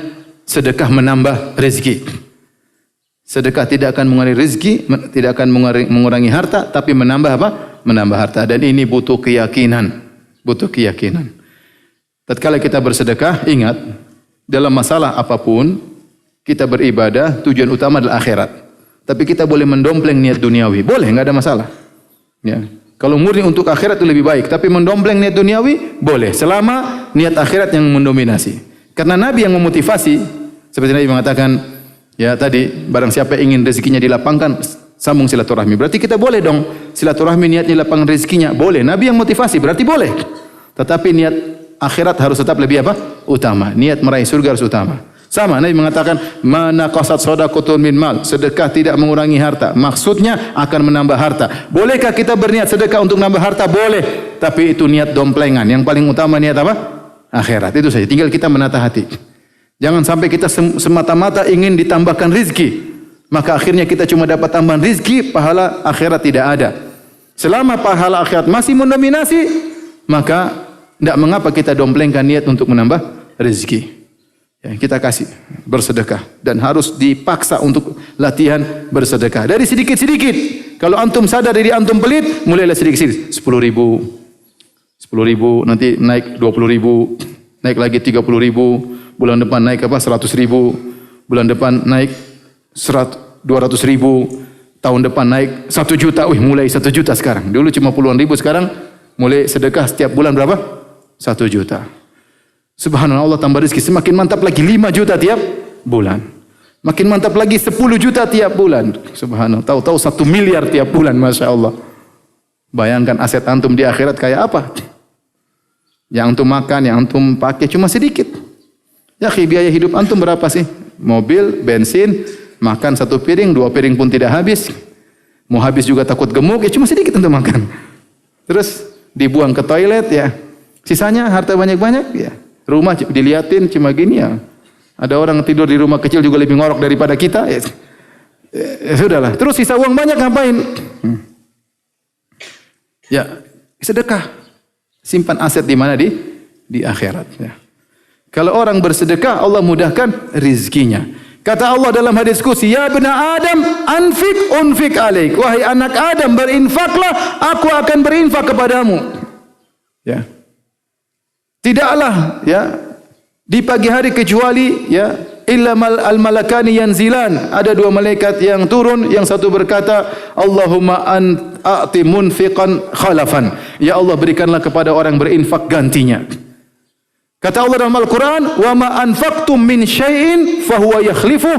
sedekah menambah rezeki. Sedekah tidak akan mengurangi rezeki, tidak akan mengurangi harta, tapi menambah apa? Menambah harta. Dan ini butuh keyakinan. Butuh keyakinan. Tatkala kita bersedekah, ingat, dalam masalah apapun, kita beribadah, tujuan utama adalah akhirat. Tapi kita boleh mendompleng niat duniawi. Boleh, enggak ada masalah. Ya. Kalau murni untuk akhirat itu lebih baik, tapi mendompleng niat duniawi boleh, selama niat akhirat yang mendominasi. Karena Nabi yang memotivasi, seperti Nabi mengatakan, ya tadi, barang siapa ingin rezekinya dilapangkan, sambung silaturahmi. Berarti kita boleh dong silaturahmi niatnya lapangkan rezekinya, boleh. Nabi yang motivasi, berarti boleh. Tetapi niat akhirat harus tetap lebih apa? Utama. Niat meraih surga harus utama. Sama, Nabi mengatakan, mana qasat sadaqatun min mal. Sedekah tidak mengurangi harta. Maksudnya akan menambah harta. Bolehkah kita berniat sedekah untuk menambah harta? Boleh. Tapi itu niat domplengan. Yang paling utama niat apa? Akhirat. Itu saja. Tinggal kita menata hati. Jangan sampai kita semata-mata ingin ditambahkan rizki. Maka akhirnya kita cuma dapat tambahan rizki, pahala akhirat tidak ada. Selama pahala akhirat masih mendominasi, maka tidak mengapa kita domplengkan niat untuk menambah rizki. Ya, kita kasih bersedekah dan harus dipaksa untuk latihan bersedekah dari sedikit-sedikit. Kalau antum sadar diri antum pelit, mulailah sedikit-sedikit. 10.000, nanti naik 20.000, naik lagi 30.000, bulan depan naik apa? 100.000, bulan depan naik 200.000, tahun depan naik 1 juta. Wih, mulai 1 juta sekarang. Dulu cuma puluhan ribu, sekarang mulai sedekah setiap bulan berapa? 1 juta. Subhanallah, Allah tambah rezeki. Semakin mantap lagi 5 juta tiap bulan. Makin mantap lagi 10 juta tiap bulan. Subhanallah, tahu-tahu 1 miliar tiap bulan. Masya Allah. Bayangkan aset antum di akhirat kayak apa? Yang antum makan, yang antum pakai cuma sedikit. Ya, biaya hidup antum berapa sih? Mobil, bensin, makan 1 piring, 2 piring pun tidak habis. Mau habis juga takut gemuk, ya cuma sedikit antum makan. Terus dibuang ke toilet, ya. Sisanya harta banyak-banyak, ya. Rumah diliatin cuma gini, ya. Ada orang tidur di rumah kecil juga lebih ngorok daripada kita. Ya, sudahlah. Terus sisa uang banyak ngapain? Ya, sedekah. Simpan aset di mana? Di akhirat. Ya. Kalau orang bersedekah, Allah mudahkan rizkinya. Kata Allah dalam hadis qudsi, ya bena Adam, unfik alaik. Wahai anak Adam, berinfaklah, aku akan berinfak kepadamu. Ya. Tidaklah, ya, di pagi hari kecuali, ya, illa al-malakani yanzilan. Ada dua malaikat yang turun, yang satu berkata, Allahumma a'ti munfiqan khalafan. Ya Allah, berikanlah kepada orang berinfak gantinya. Kata Allah dalam Al-Quran, wa ma anfaqtum min syai'in fahuwa yakhlifuh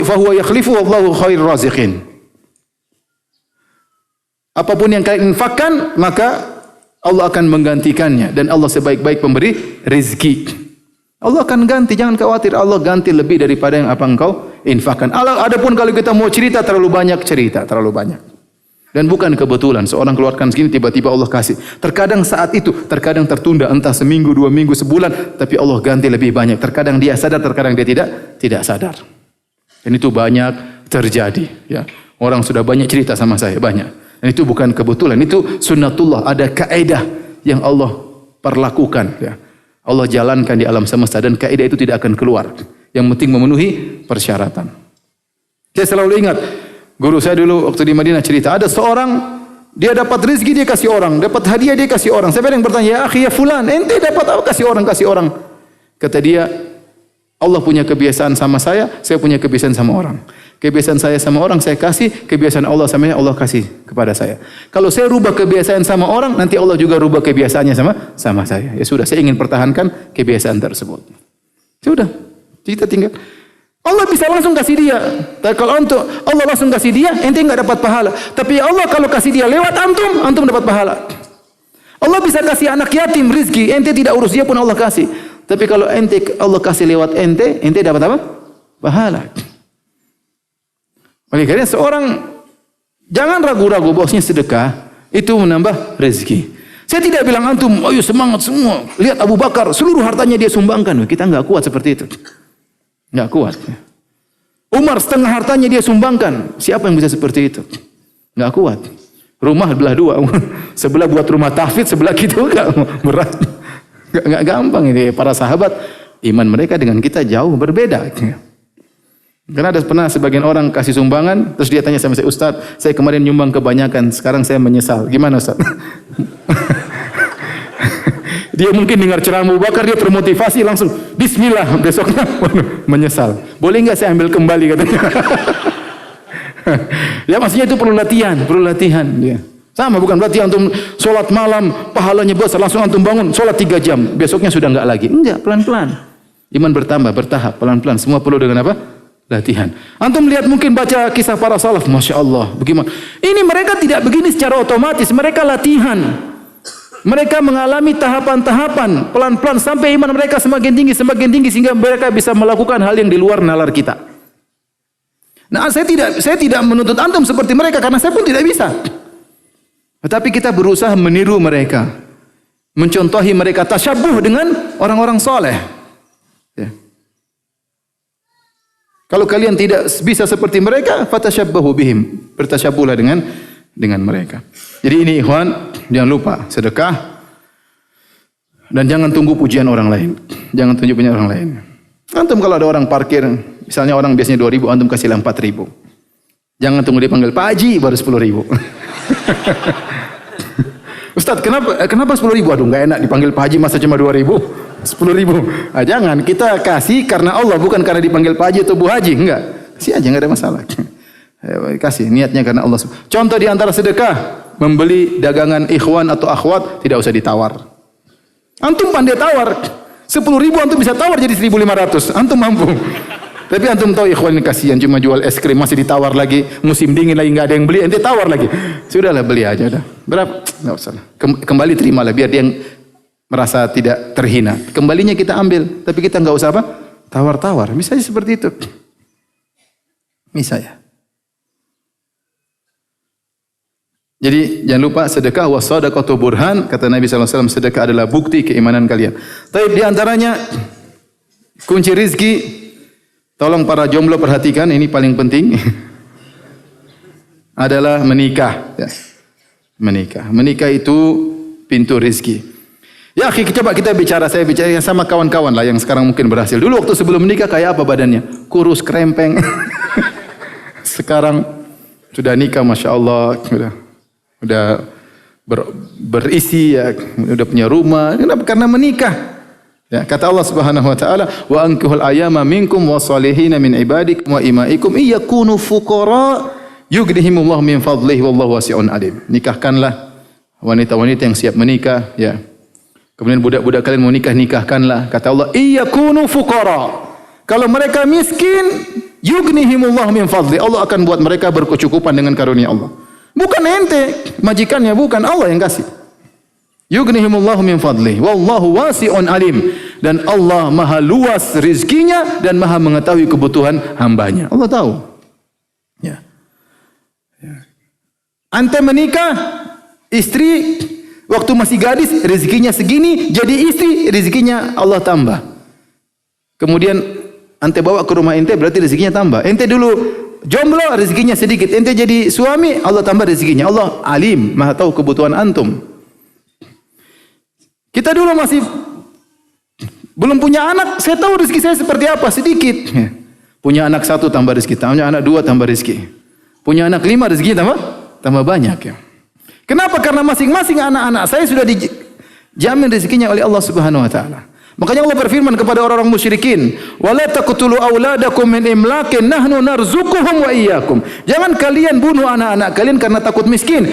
fahuwa yakhlifuh wallahu khairur raziqin. Apapun yang kalian infakkan, maka Allah akan menggantikannya, dan Allah sebaik-baik pemberi rezeki. Allah akan ganti, jangan khawatir. Allah ganti lebih daripada yang apa engkau infakkan. Adapun kalau kita mau cerita terlalu banyak, terlalu banyak. Dan bukan kebetulan seorang keluarkan segini tiba-tiba Allah kasih. Terkadang saat itu, terkadang tertunda, entah seminggu, 2 minggu, sebulan, tapi Allah ganti lebih banyak. Terkadang dia sadar, terkadang dia tidak sadar. Dan itu banyak terjadi. Ya, orang sudah banyak cerita sama saya, banyak. Dan itu bukan kebetulan, itu sunnatullah, ada kaidah yang Allah perlakukan, ya. Allah jalankan di alam semesta, dan kaidah itu tidak akan keluar. Yang penting memenuhi persyaratan. Saya selalu ingat, guru saya dulu waktu di Madinah cerita, ada seorang, dia dapat rezeki dia kasih orang, dapat hadiah dia kasih orang. Saya yang bertanya, ya akhi ya fulan, ente dapat apa? Kasih orang. Kata dia, Allah punya kebiasaan sama saya punya kebiasaan sama orang. Kebiasaan saya sama orang saya kasih, kebiasaan Allah Allah kasih kepada saya. Kalau saya rubah kebiasaan sama orang, nanti Allah juga rubah kebiasaannya sama saya. Ya sudah, saya ingin pertahankan kebiasaan tersebut. Sudah, kita tinggal. Allah bisa langsung kasih dia. Tapi kalau untuk Allah langsung kasih dia, ente enggak dapat pahala. Tapi Allah kalau kasih dia lewat antum dapat pahala. Allah bisa kasih anak yatim rizki, ente tidak urus dia pun Allah kasih. Tapi kalau Allah kasih lewat ente dapat apa? Pahala. Oleh karena seorang jangan ragu-ragu bahwasanya sedekah itu menambah rezeki. Saya tidak bilang antum, ayo semangat semua. Lihat Abu Bakar, seluruh hartanya dia sumbangkan. Kita enggak kuat seperti itu. Enggak kuat. Umar setengah hartanya dia sumbangkan. Siapa yang bisa seperti itu? Enggak kuat. Rumah belah dua. Sebelah buat rumah tahfidz, sebelah gitu enggak berat. Enggak gampang ini. Para sahabat, iman mereka dengan kita jauh berbeda. Karena ada pernah sebagian orang kasih sumbangan, terus dia tanya sama saya, Ustaz, saya kemarin nyumbang kebanyakan, sekarang saya menyesal. Gimana Ustaz? Dia mungkin dengar ceramah Abu Bakar, dia termotivasi langsung, Bismillah, besoknya menyesal. Boleh enggak saya ambil kembali katanya? Ya maksudnya itu perlu latihan. Ya. Sama, bukan berarti antum sholat malam, pahalanya besar, langsung antum bangun, sholat 3 jam, besoknya sudah enggak lagi. Enggak, pelan-pelan. Iman bertambah, bertahap, pelan-pelan. Semua perlu dengan apa? Latihan. Antum lihat mungkin baca kisah para salaf, Masya Allah, bagaimana? Ini mereka tidak begini secara otomatis, mereka latihan. Mereka mengalami tahapan-tahapan, pelan-pelan sampai iman mereka semakin tinggi sehingga mereka bisa melakukan hal yang di luar nalar kita. Nah, saya tidak menuntut antum seperti mereka karena saya pun tidak bisa. Tetapi kita berusaha meniru mereka, mencontohi mereka, tasyabuh dengan orang-orang soleh. Ya. Kalau kalian tidak bisa seperti mereka, fatashabbahu bihim, bertasyabuhlah dengan mereka. Jadi ini ikhwan, jangan lupa sedekah dan jangan tunggu pujian orang lain. Jangan tunggu pujian orang lain. Antum kalau ada orang parkir, misalnya orang biasanya 2.000, antum kasihlah 4.000. Jangan tunggu dia panggil Pak Haji baru 10.000. Ustaz, kenapa 10.000? Aduh, enggak enak dipanggil Pak Haji masa cuma 2.000. 10.000. Ah, jangan, kita kasih karena Allah, bukan karena dipanggil Pak Haji atau Bu Haji, enggak. Kasih aja, enggak ada masalah. Kasih niatnya karena Allah. Contoh di antara sedekah, membeli dagangan ikhwan atau akhwat tidak usah ditawar. Antum pandai tawar. 10.000 antum bisa tawar jadi 1.500. Antum mampu. Tapi antum tahu ikhwan ini kasihan cuma jual es krim masih ditawar lagi, musim dingin lagi enggak ada yang beli, ente tawar lagi. Sudahlah beli aja udah. Berapa? Enggak usah. Kembali terimalah biar dia yang merasa tidak terhina. Kembalinya kita ambil, tapi kita enggak usah apa? Tawar-tawar. Misalnya seperti itu. Misalnya. Jadi jangan lupa sedekah was-shadaqatu burhan, kata Nabi sallallahu alaihi wasallam, sedekah adalah bukti keimanan kalian. Tapi di antaranya kunci rizki, tolong para jomblo perhatikan, ini paling penting. Adalah menikah. Ya. Menikah itu pintu rizki. Ya, coba kita bicara, saya bicara sama kawan-kawan lah yang sekarang mungkin berhasil. Dulu waktu sebelum menikah kayak apa badannya? Kurus, krempeng. Sekarang sudah nikah, Masya Allah, udah berisi ya, udah punya rumah. Kenapa? Karena menikah. Ya, kata Allah Subhanahu wa taala, "Wa ankihul ayyama minkum wassalihina min ibadikum wa imaikum iyakunu fuqara yughnihimullahu min fadlihi wallahu wasi'un alim." Nikahkanlah wanita-wanita yang siap menikah, ya. Kemudian budak-budak kalian mau nikah, nikahkanlah. Kata Allah, iyakunu fuqara. Kalau mereka miskin, yughnihimullahu min fadli. Allah akan buat mereka berkecukupan dengan karunia Allah. Bukan ente, majikannya bukan, Allah yang kasih. Yughnihimullahu min fadli. Wallahu wasi'un alim. Dan Allah maha luas rizkinya dan maha mengetahui kebutuhan hambanya. Allah tahu. Ya. Ante menikah, istri waktu masih gadis rezekinya segini, jadi istri rezekinya Allah tambah. Kemudian ante bawa ke rumah ente berarti rezekinya tambah. Ente dulu jomblo rezekinya sedikit, ente jadi suami Allah tambah rezekinya. Allah alim, maha tahu kebutuhan antum. Kita dulu masih belum punya anak, saya tahu rezeki saya seperti apa, sedikit. Punya anak 1 tambah rezeki, punya anak 2 tambah rezeki. Punya anak 5 rezekinya tambah banyak, ya. Kenapa? Karena masing-masing anak-anak saya sudah dijamin rezekinya oleh Allah Subhanahu wa taala. Makanya Allah berfirman kepada orang-orang musyrikin, "Wala taqtulu auladakum min imlakin nahnu narzuquhum wa iyyakum." Jangan kalian bunuh anak-anak kalian karena takut miskin.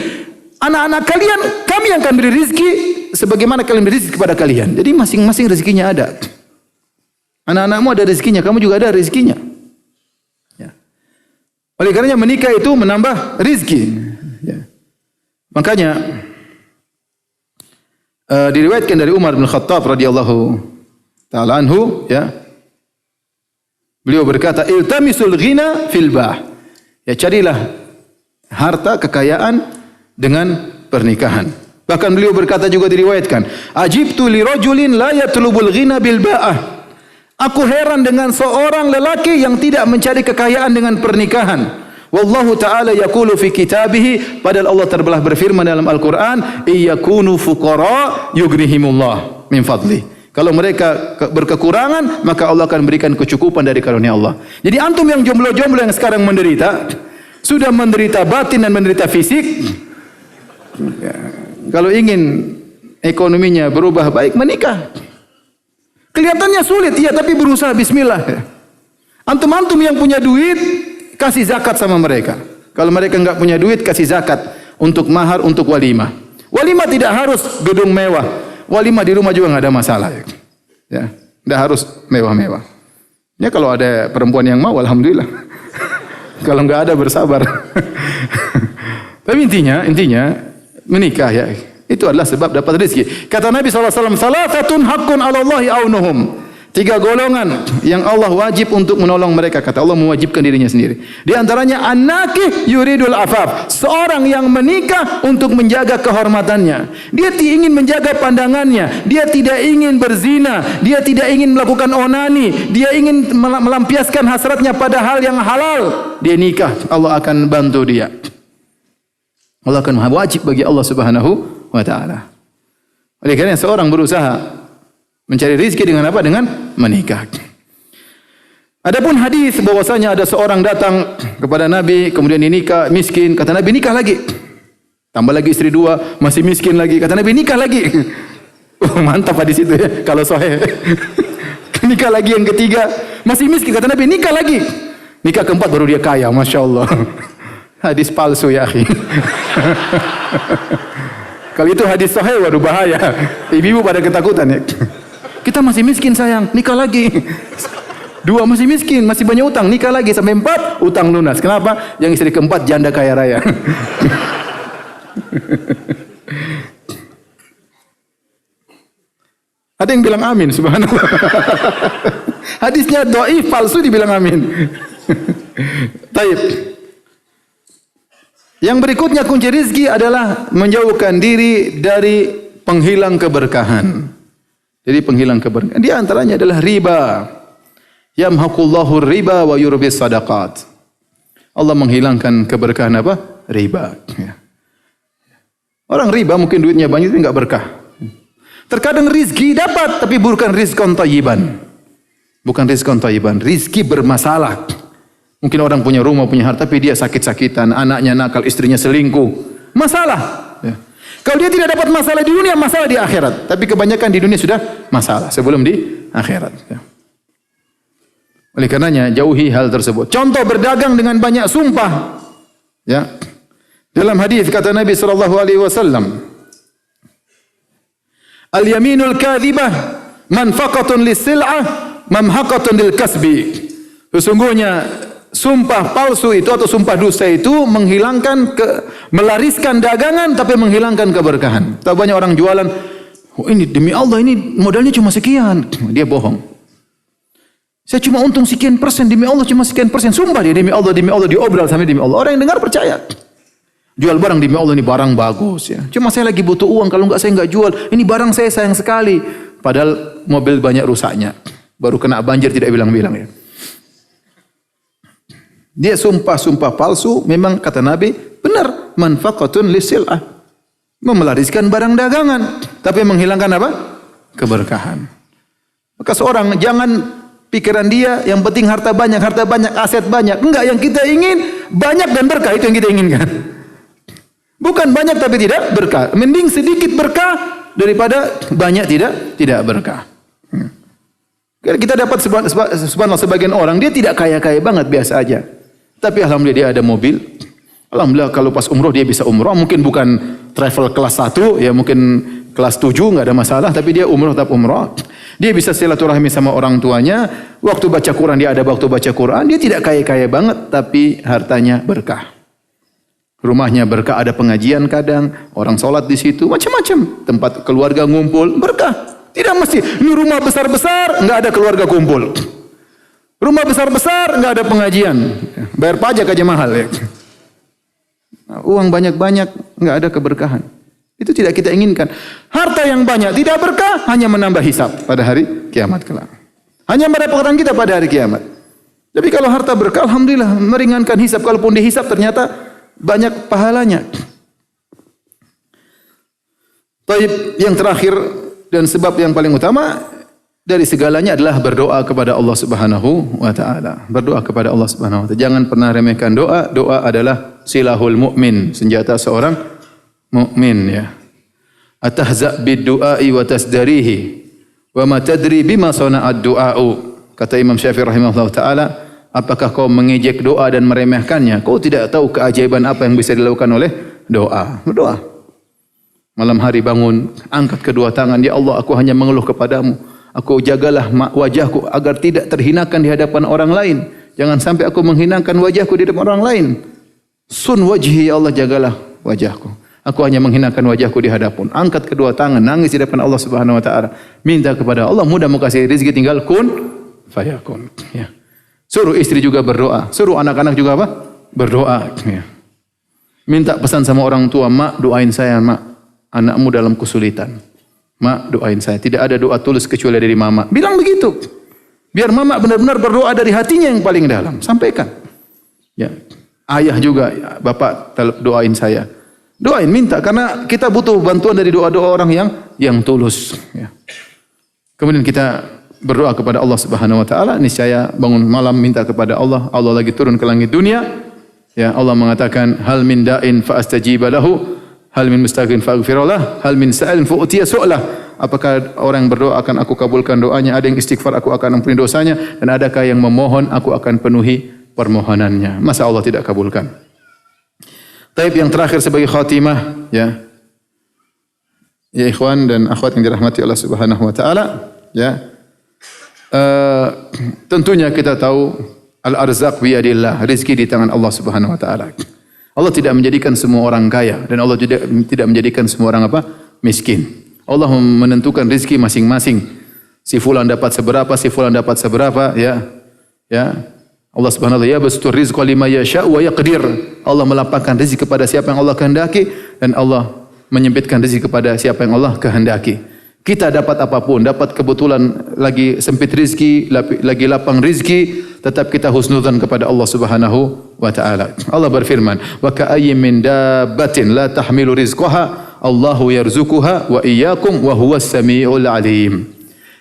Anak-anak kalian kami yang akan beri rezeki sebagaimana kalian beri rezeki kepada kalian. Jadi masing-masing rezekinya ada. Anak-anakmu ada rezekinya, kamu juga ada rezekinya. Ya. Oleh karenanya menikah itu menambah rezeki. Ya. Makanya diriwayatkan dari Umar bin Khattab radhiyallahu taala anhu, ya. Beliau berkata, "Iltamisul ghina fil bah." Ya, carilah harta kekayaan dengan pernikahan. Bahkan beliau berkata juga diriwayatkan, "Ajibtu li rajulin la yatlubul ghina bil ba'ah." Aku heran dengan seorang lelaki yang tidak mencari kekayaan dengan pernikahan. Wallahu ta'ala yaqulu fi kitabih, padahal Allah terbelah berfirman dalam Al-Qur'an, "Iyakunu fuqara yughnihimullah min fadli." Kalau mereka berkekurangan, maka Allah akan berikan kecukupan dari karunia Allah. Jadi antum yang jomblo-jomblo yang sekarang menderita, sudah menderita batin dan menderita fisik, ya, kalau ingin ekonominya berubah baik, menikah. Kelihatannya sulit, iya, tapi berusaha, bismillah. Antum-antum yang punya duit, kasih zakat sama mereka. Kalau mereka enggak punya duit, kasih zakat untuk mahar, untuk walimah. Walimah tidak harus gedung mewah. Walimah di rumah juga enggak ada masalah. Ya, enggak harus mewah-mewah. Ya, kalau ada perempuan yang mau, alhamdulillah. Kalau enggak ada, bersabar. Tapi intinya menikah, ya, itu adalah sebab dapat rezeki. Kata Nabi SAW, "Salatatun haqqun 'ala Allahi aunuhum." 3 golongan yang Allah wajib untuk menolong mereka. Kata Allah mewajibkan dirinya sendiri. Di antaranya an-nakih yuridul afaf. Seorang yang menikah untuk menjaga kehormatannya. Dia ingin menjaga pandangannya. Dia tidak ingin berzina. Dia tidak ingin melakukan onani. Dia ingin melampiaskan hasratnya pada hal yang halal. Dia nikah. Allah akan bantu dia. Allah akan wajib bagi Allah Subhanahu wa taala. Oleh karena seorang berusaha mencari rezeki dengan apa? Dengan menikah. Adapun hadis bahwasanya ada seorang datang kepada Nabi, kemudian nikah, miskin, kata Nabi nikah lagi. Tambah lagi istri 2, masih miskin lagi. Kata Nabi nikah lagi. Mantap hadis itu, ya, kalau sahih. Nikah lagi yang ketiga, masih miskin, kata Nabi nikah lagi. Nikah keempat baru dia kaya, Masya Allah. Hadis palsu, ya akhi. Kalau itu hadis sahih, waduh bahaya. Ibu-ibu pada ketakutan, ya. Kita masih miskin sayang, nikah lagi. 2 masih miskin, masih banyak utang, nikah lagi. Sampai 4, utang lunas. Kenapa? Yang istri keempat janda kaya raya. Ada yang bilang amin, subhanallah. Hadisnya dhaif, palsu, dibilang amin. Taib. Yang berikutnya kunci rizki adalah menjauhkan diri dari penghilang keberkahan. Jadi penghilang keberkahan. Di antaranya adalah riba. Yamhaqullahu riba wa yurbis sadaqat. Allah menghilangkan keberkahan apa? Riba. Ya. Orang riba mungkin duitnya banyak tapi enggak berkah. Terkadang rizki dapat tapi bukan rizqan thayyiban. Bukan rizqan thayyiban, rizki bermasalah. Mungkin orang punya rumah, punya harta tapi dia sakit-sakitan, anaknya nakal, istrinya selingkuh. Masalah. Ya. Kalau dia tidak dapat masalah di dunia, masalah di akhirat. Tapi kebanyakan di dunia sudah masalah sebelum di akhirat. Ya. Oleh karenanya jauhi hal tersebut. Contoh berdagang dengan banyak sumpah. Ya. Dalam hadis kata Nabi sallallahu alaihi wasallam, "Al-yaminul kadhibah manfaqatun lis-sil'ah, mamhaqatun lil-kasbi." Sesungguhnya sumpah palsu itu atau sumpah dusta itu melariskan dagangan tapi menghilangkan keberkahan. Tahu banyak orang jualan, oh ini demi Allah ini modalnya cuma sekian. Dia bohong. Saya cuma untung sekian persen, demi Allah cuma sekian persen. Sumpah dia demi Allah diobral sampai demi Allah. Orang yang dengar percaya. Jual barang demi Allah, ini barang bagus ya. Cuma saya lagi butuh uang, kalau enggak saya enggak jual. Ini barang saya sayang sekali. Padahal mobil banyak rusaknya. Baru kena banjir tidak bilang-bilang ya. Dia sumpah palsu, memang kata Nabi, benar, manfaqatun lisil'ah. Memelariskan barang dagangan, tapi menghilangkan apa? Keberkahan. Maka seorang jangan pikiran dia yang penting harta banyak, aset banyak. Enggak, yang kita ingin banyak dan berkah, itu yang kita inginkan. Bukan banyak tapi tidak berkah. Mending sedikit berkah daripada banyak tidak berkah. Kita dapat subhanallah sebagian orang dia tidak kaya-kaya banget, biasa aja. Tapi alhamdulillah dia ada mobil. Alhamdulillah kalau pas umroh dia bisa umroh. Mungkin bukan travel kelas 1, ya mungkin kelas 7 enggak ada masalah, tapi dia umroh tetap umroh. Dia bisa silaturahmi sama orang tuanya. Waktu baca Quran dia ada waktu baca Quran. Dia tidak kaya-kaya banget tapi hartanya berkah. Rumahnya berkah, ada pengajian kadang, orang sholat di situ, macam-macam. Tempat keluarga ngumpul, berkah. Tidak mesti, ini rumah besar-besar, enggak ada keluarga kumpul. Rumah besar-besar, enggak ada pengajian. Bayar pajak aja mahal ya. Nah, uang banyak-banyak, enggak ada keberkahan. Itu tidak kita inginkan. Harta yang banyak tidak berkah, hanya menambah hisab pada hari kiamat kelak. Hanya mendapatkan kita pada hari kiamat. Tapi kalau harta berkah, alhamdulillah, meringankan hisab. Kalaupun dihisab ternyata banyak pahalanya. Taib, yang terakhir dan sebab yang paling utama dari segalanya adalah berdoa kepada Allah Subhanahu wa taala. Berdoa kepada Allah Subhanahu wa taala. Jangan pernah remehkan doa. Doa adalah silahul mukmin, senjata seorang mukmin ya. Atahza bid-du'ai wa tasdarihi wa ma tadri bima sana'ad du'a'u. Kata Imam Syafi'i rahimahullah taala, apakah kau mengejek doa dan meremehkannya? Kau tidak tahu keajaiban apa yang bisa dilakukan oleh doa. Berdoa. Malam hari bangun, angkat kedua tangan, ya Allah, aku hanya mengeluh kepadamu. Aku jagalah wajahku agar tidak terhinakan di hadapan orang lain. Jangan sampai aku menghinakan wajahku di hadapan orang lain. Sun wajhi, ya Allah, jagalah wajahku. Aku hanya menghinakan wajahku di hadapan. Angkat kedua tangan, nangis di depan Allah Subhanahu wa taala. Minta kepada Allah, mudah mau kasih rezeki, tinggal kun fayakun. Ya. Suruh istri juga berdoa, suruh anak-anak juga apa? Berdoa. Ya. Minta pesan sama orang tua, mak doain saya, mak, anakmu dalam kesulitan. Mak doain saya. Tidak ada doa tulus kecuali dari mama. Bilang begitu. Biar mama benar-benar berdoa dari hatinya yang paling dalam. Sampaikan. Ya. Ayah juga, ya, bapak doain saya. Doain, minta, karena kita butuh bantuan dari doa-doa orang yang tulus. Ya. Kemudian kita berdoa kepada Allah Subhanahu wa taala, niscaya bangun malam minta kepada Allah, Allah lagi turun ke langit dunia. Ya, Allah mengatakan, hal min da'in fa astajiba lahu, hal min mustaghfirin fa aghfirullah, hal min sa'ilin fa utiya su'lah. Apakah orang yang berdoa akan aku kabulkan doanya, ada yang istighfar aku akan ampuni dosanya, dan adakah yang memohon aku akan penuhi permohonannya. Masa Allah tidak kabulkan? Taib, yang terakhir sebagai khatimah, ya. Ya ikhwan dan akhwat yang dirahmati Allah Subhanahu wa taala, ya. Tentunya kita tahu al-arzaq biyadillah, rezeki di tangan Allah Subhanahu wa taala. Allah tidak menjadikan semua orang kaya dan Allah tidak menjadikan semua orang apa? Miskin. Allah menentukan rezeki masing-masing. Si fulan dapat seberapa, si fulan dapat seberapa, ya. Ya. Allah Subhanahu wa taala yabsutur rizqa liman yasha'u wa yaqdir. Allah melapangkan rezeki kepada siapa yang Allah kehendaki dan Allah menyempitkan rezeki kepada siapa yang Allah kehendaki. Kita dapat apapun, dapat kebetulan lagi sempit rizki, lagi lapang rizki, tetap kita husnudzan kepada Allah Subhanahu wa taala. Allah berfirman, "Wa ka'ayyin min dabbatin la tahmilu rizqaha, Allahu yarzuquha wa iyyakum wa huwas samiul alim."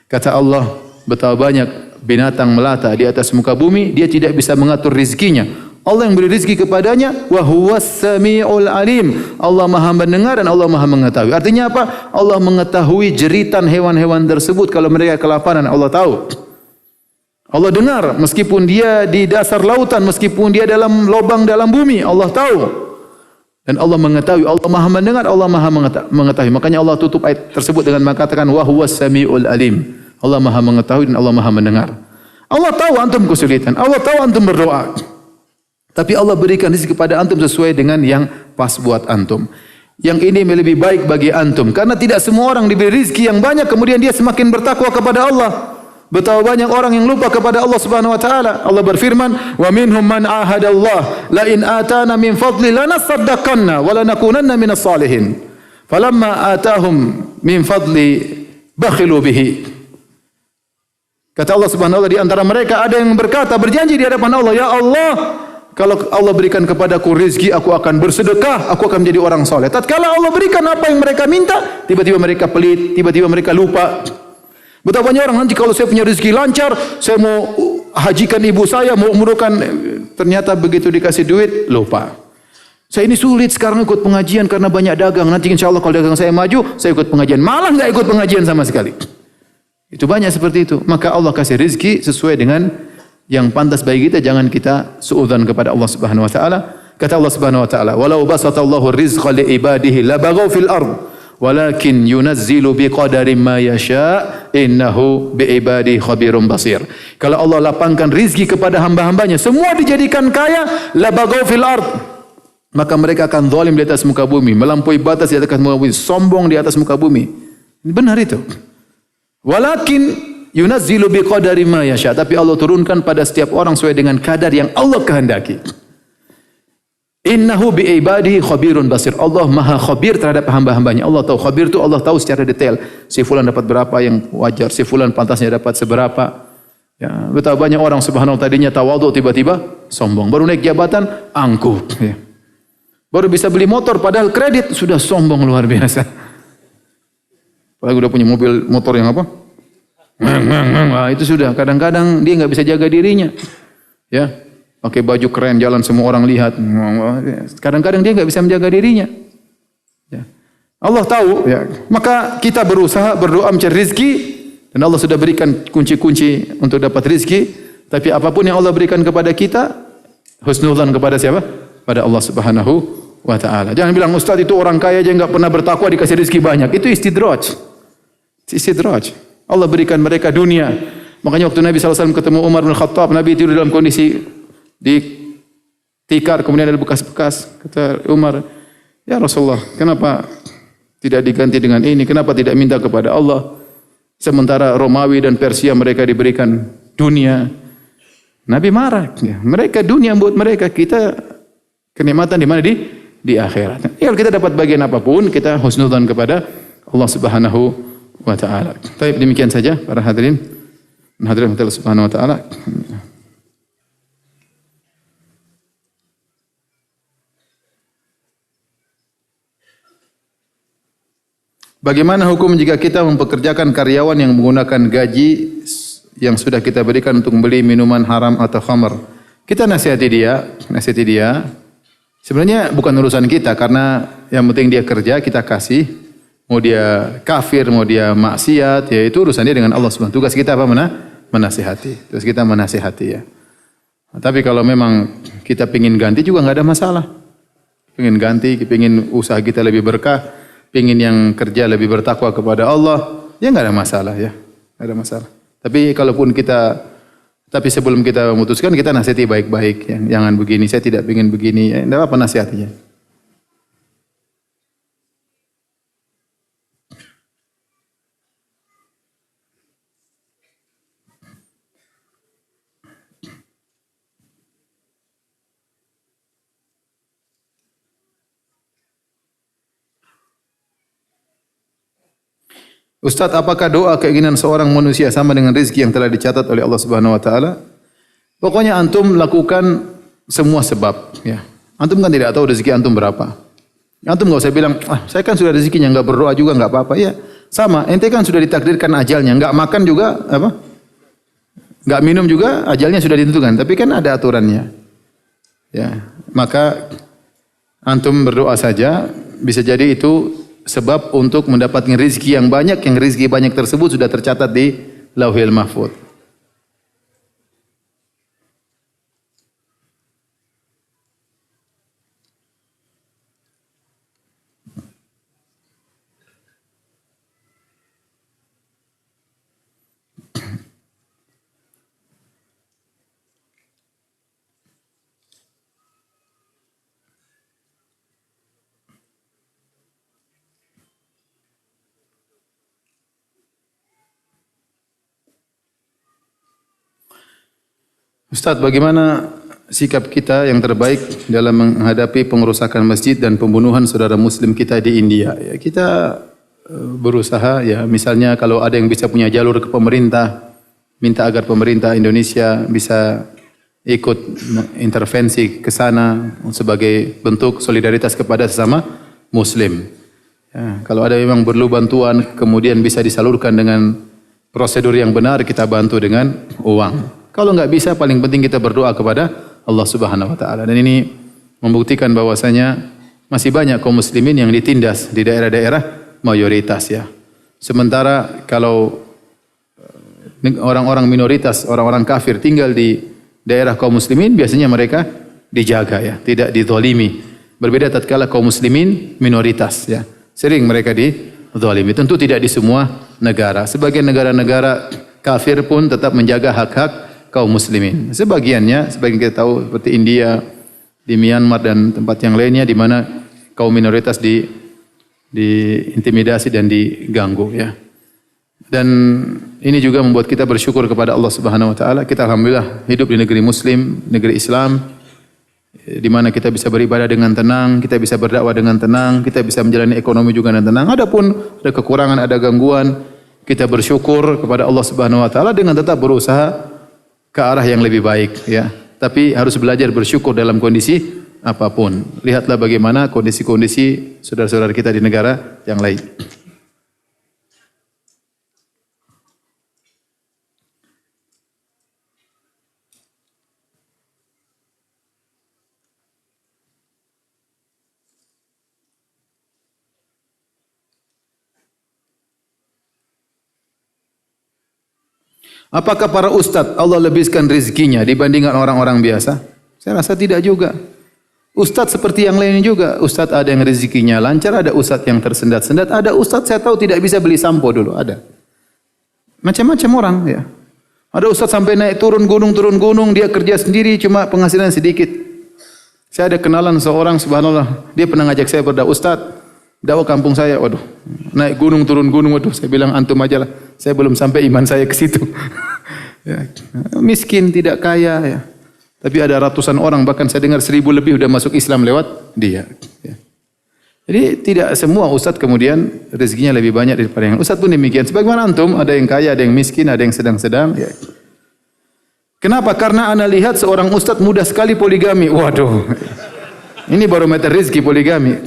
Kata Allah, betapa banyak binatang melata di atas muka bumi, dia tidak bisa mengatur rizkinya. Allah yang beri rizki kepadanya, wa huwas samiul alim. Allah Maha mendengar dan Allah Maha mengetahui. Artinya apa? Allah mengetahui jeritan hewan-hewan tersebut kalau mereka kelaparan, Allah tahu. Allah dengar meskipun dia di dasar lautan, meskipun dia dalam lubang dalam bumi, Allah tahu. Dan Allah mengetahui, Allah Maha mendengar, Allah Maha mengetahui. Makanya Allah tutup ayat tersebut dengan mengatakan wa huwas samiul alim. Allah Maha mengetahui dan Allah Maha mendengar. Allah tahu antum kesulitan, Allah tahu antum berdoa. Tapi Allah berikan rezeki kepada antum sesuai dengan yang pas buat antum. Yang ini lebih baik bagi antum. Karena tidak semua orang diberi rezeki yang banyak kemudian dia semakin bertakwa kepada Allah. Betapa banyak orang yang lupa kepada Allah Subhanahu wa taala. Allah berfirman, "Wa minhum man ahada Allah la in atana min fadli lanasaddaqanna wa lanakunanna minas salihin." Falamma atahum min fadli bakhilu bihi. Kata Allah Subhanahu wa taala, di antara mereka ada yang berkata, berjanji di hadapan Allah, "Ya Allah, kalau Allah berikan kepadaku rezeki, aku akan bersedekah, aku akan menjadi orang soleh." Tatkala Allah berikan apa yang mereka minta, tiba-tiba mereka pelit, tiba-tiba mereka lupa. Betapa banyak orang nanti kalau saya punya rezeki lancar, saya mau hajikan ibu saya, mau umrohkan, ternyata begitu dikasih duit, lupa. Saya ini sulit sekarang ikut pengajian karena banyak dagang. Nanti insya Allah kalau dagang saya maju, saya ikut pengajian. Malah nggak ikut pengajian sama sekali. Itu banyak seperti itu. Maka Allah kasih rezeki sesuai dengan yang pantas bagi kita, jangan kita suudzon kepada Allah Subhanahu wa taala. Kata Allah Subhanahu wa taala, "Walau basatallahu rizqa li ibadihi labaghaw fil ard, walakin yunazzilu biqadarin ma yasha, innahu bi ibadihi khabirum basir." Kalau Allah lapangkan rizki kepada hamba-hambanya, semua dijadikan kaya, labaghaw fil ard, maka mereka akan zalim di atas muka bumi, melampaui batas di atas muka bumi, sombong di atas muka bumi. Benar itu. Walakin yunazzilu biqadari ma yasha, tapi Allah turunkan pada setiap orang sesuai dengan kadar yang Allah kehendaki. Innahu bi ibadihi khabirun basir. Allah Maha khabir terhadap hamba-hambanya. Allah tahu, khabir itu Allah tahu secara detail. Si fulan dapat berapa yang wajar, si fulan pantasnya dapat seberapa. Ya, betapa banyak orang subhanallah tadinya tawadhu tiba-tiba sombong. Baru naik jabatan angkuh, ya. Baru bisa beli motor padahal kredit sudah sombong luar biasa. Padahal udah punya mobil motor yang apa? Nah, itu sudah kadang-kadang dia nggak bisa jaga dirinya, ya, pakai baju keren jalan semua orang lihat, kadang-kadang dia nggak bisa menjaga dirinya, ya. Allah tahu, ya. Maka kita berusaha berdoa mencari rezeki dan Allah sudah berikan kunci-kunci untuk dapat rezeki. Tapi apapun yang Allah berikan kepada kita, husnudzan kepada siapa? Pada Allah Subhanahu wa taala. Jangan bilang Ustaz itu orang kaya aja nggak pernah bertakwa dikasih rezeki banyak, itu istidraj. Istidraj. Allah berikan mereka dunia. Makanya waktu Nabi SAW ketemu Umar bin Khattab, Nabi tidur dalam kondisi di tikar, kemudian ada bekas-bekas. Kata Umar, "Ya Rasulullah, kenapa tidak diganti dengan ini? Kenapa tidak minta kepada Allah? Sementara Romawi dan Persia mereka diberikan dunia." Nabi marah. Ya, mereka dunia buat mereka, kita kenikmatan di mana? Di akhirat. Ya, kalau kita dapat bagian apapun, kita husnudzan kepada Allah Subhanahu wa ta'ala. Baik, demikian saja para hadirin. Hadirin Allah Subhanahu wa ta'ala. Bagaimana hukum jika kita mempekerjakan karyawan yang menggunakan gaji yang sudah kita berikan untuk membeli minuman haram atau khamr? Kita nasihati dia. Sebenarnya bukan urusan kita karena yang penting dia kerja, kita kasih. Mau dia kafir, mau dia maksiat, ya itu urusannya dengan Allah Subhanahu. Tugas kita apa? Menasihati. Terus kita menasihati, ya. Tapi kalau memang kita pingin ganti juga nggak ada masalah. Pingin ganti, pingin usaha kita lebih berkah, pingin yang kerja lebih bertakwa kepada Allah, ya nggak ada masalah, ya. Nggak ada masalah. Tapi sebelum kita memutuskan, kita nasihati baik-baik, ya. Jangan begini, saya tidak pingin begini, ya. Nggak apa nasihatinya. Ustaz, apakah doa keinginan seorang manusia sama dengan rezeki yang telah dicatat oleh Allah Subhanahu wa taala? Pokoknya antum lakukan semua sebab, ya. Antum kan tidak tahu rezeki antum berapa. Antum enggak usah bilang, saya kan sudah rezekinya, enggak berdoa juga enggak apa-apa. Ya, sama, ente kan sudah ditakdirkan ajalnya, enggak makan juga apa? Enggak minum juga ajalnya sudah ditentukan, tapi kan ada aturannya. Ya, maka antum berdoa saja, bisa jadi itu sebab untuk mendapatkan rezeki yang banyak, yang rezeki banyak tersebut sudah tercatat di Lauhil Mahfuz. Ustaz, bagaimana sikap kita yang terbaik dalam menghadapi pengerusakan masjid dan pembunuhan saudara muslim kita di India? Ya, kita berusaha ya, misalnya kalau ada yang bisa punya jalur ke pemerintah, minta agar pemerintah Indonesia bisa ikut intervensi ke sana sebagai bentuk solidaritas kepada sesama muslim. Ya, kalau ada memang perlu bantuan kemudian bisa disalurkan dengan prosedur yang benar, kita bantu dengan uang. Kalau nggak bisa, paling penting kita berdoa kepada Allah Subhanahu wa taala. Dan ini membuktikan bahwasanya masih banyak kaum muslimin yang ditindas di daerah-daerah mayoritas ya. Sementara kalau orang-orang minoritas, orang-orang kafir tinggal di daerah kaum muslimin, biasanya mereka dijaga ya, tidak dizalimi. Berbeda tatkala kaum muslimin minoritas ya. Sering mereka dizalimi. Tentu tidak di semua negara. Sebagian negara-negara kafir pun tetap menjaga hak-hak kaum muslimin. Sebagiannya, sebagian kita tahu seperti India, di Myanmar dan tempat yang lainnya di mana kaum minoritas diintimidasi dan diganggu ya. Dan ini juga membuat kita bersyukur kepada Allah Subhanahu wa taala. Kita alhamdulillah hidup di negeri muslim, negeri Islam di mana kita bisa beribadah dengan tenang, kita bisa berdakwah dengan tenang, kita bisa menjalani ekonomi juga dengan tenang. Adapun ada kekurangan, ada gangguan, kita bersyukur kepada Allah Subhanahu wa taala dengan tetap berusaha ke arah yang lebih baik ya. Tapi harus belajar bersyukur dalam kondisi apapun. Lihatlah bagaimana kondisi-kondisi saudara-saudara kita di negara yang lain. Apakah para ustadz Allah lebihkan rezekinya dibandingkan orang-orang biasa? Saya rasa tidak juga. Ustadz seperti yang lainnya juga. Ustadz ada yang rezekinya lancar, ada ustadz yang tersendat-sendat, ada ustadz saya tahu tidak bisa beli sampo dulu, ada. Macam-macam orang ya. Ada ustadz sampai naik turun gunung, dia kerja sendiri cuma penghasilan sedikit. Saya ada kenalan seorang, subhanallah, dia pernah ngajak saya berdakwah, ustadz, dakwah kampung saya, waduh, naik gunung turun gunung, waduh, saya bilang antum aja lah. Saya belum sampai iman saya ke situ. Ya, miskin, tidak kaya ya. Tapi ada ratusan orang, bahkan saya dengar 1000 lebih sudah masuk Islam lewat dia. Ya. Jadi tidak semua ustadz kemudian rezekinya lebih banyak daripada yang ustadz pun demikian. Sebagaimana antum, ada yang kaya, ada yang miskin, ada yang sedang-sedang. Ya. Kenapa? Karena ana lihat seorang ustadz mudah sekali poligami. Waduh, ini barometer rezeki poligami.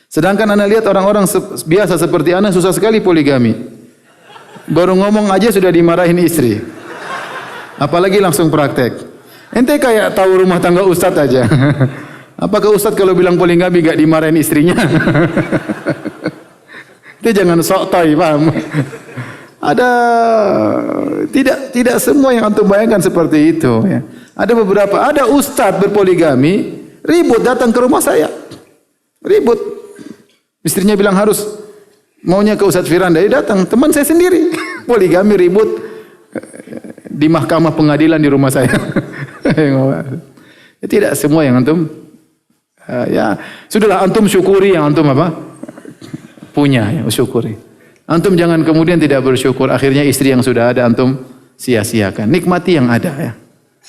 Sedangkan ana lihat orang-orang biasa seperti ana susah sekali poligami. Baru ngomong aja sudah dimarahin istri. Apalagi langsung praktek. Ente kayak tahu rumah tangga ustadz aja. Apakah ustadz kalau bilang poligami gak dimarahin istrinya? Itu jangan sok toy, paham? Ada tidak semua yang antum bayangkan seperti itu ya. Ada beberapa, ada ustadz berpoligami, ribut datang ke rumah saya. Ribut. Istrinya bilang harus maunya ke Ustadz Firanda, dia datang, teman saya sendiri. Poligami ribut di mahkamah pengadilan di rumah saya. Tidak semua yang antum ya sudahlah, antum syukuri yang antum apa? Punya ya, syukuri. Antum jangan kemudian tidak bersyukur, akhirnya istri yang sudah ada antum sia-siakan. Nikmati yang ada ya.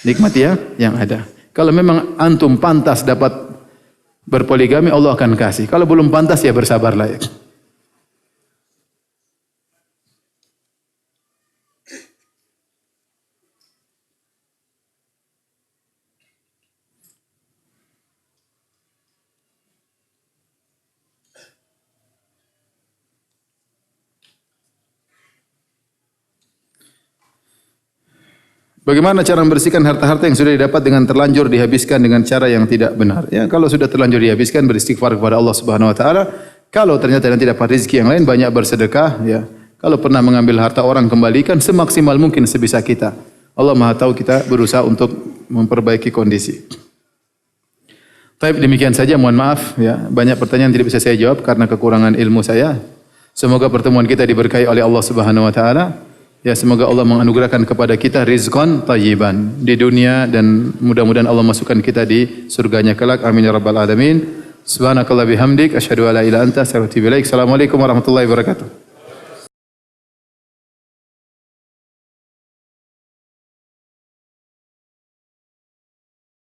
Nikmati ya yang ada. Kalau memang antum pantas dapat berpoligami, Allah akan kasih. Kalau belum pantas ya bersabarlah ya. Bagaimana cara membersihkan harta-harta yang sudah didapat dengan terlanjur dihabiskan dengan cara yang tidak benar? Ya, kalau sudah terlanjur dihabiskan, beristighfar kepada Allah Subhanahu wa taala. Kalau ternyata nanti dapat rezeki yang lain, banyak bersedekah, ya. Kalau pernah mengambil harta orang, kembalikan semaksimal mungkin sebisa kita. Allah Maha tahu, kita berusaha untuk memperbaiki kondisi. Baik, demikian saja, mohon maaf ya. Banyak pertanyaan tidak bisa saya jawab karena kekurangan ilmu saya. Semoga pertemuan kita diberkahi oleh Allah Subhanahu wa taala. Ya, semoga Allah menganugerahkan kepada kita rizqan thayyiban di dunia dan mudah-mudahan Allah masukkan kita di surganya kelak. Amin ya rabbal alamin. Subhanakallah bihamdik asyhadu an la ilaha illa anta astaghfiruka wa atubu ilaik. Assalamualaikum warahmatullahi wabarakatuh.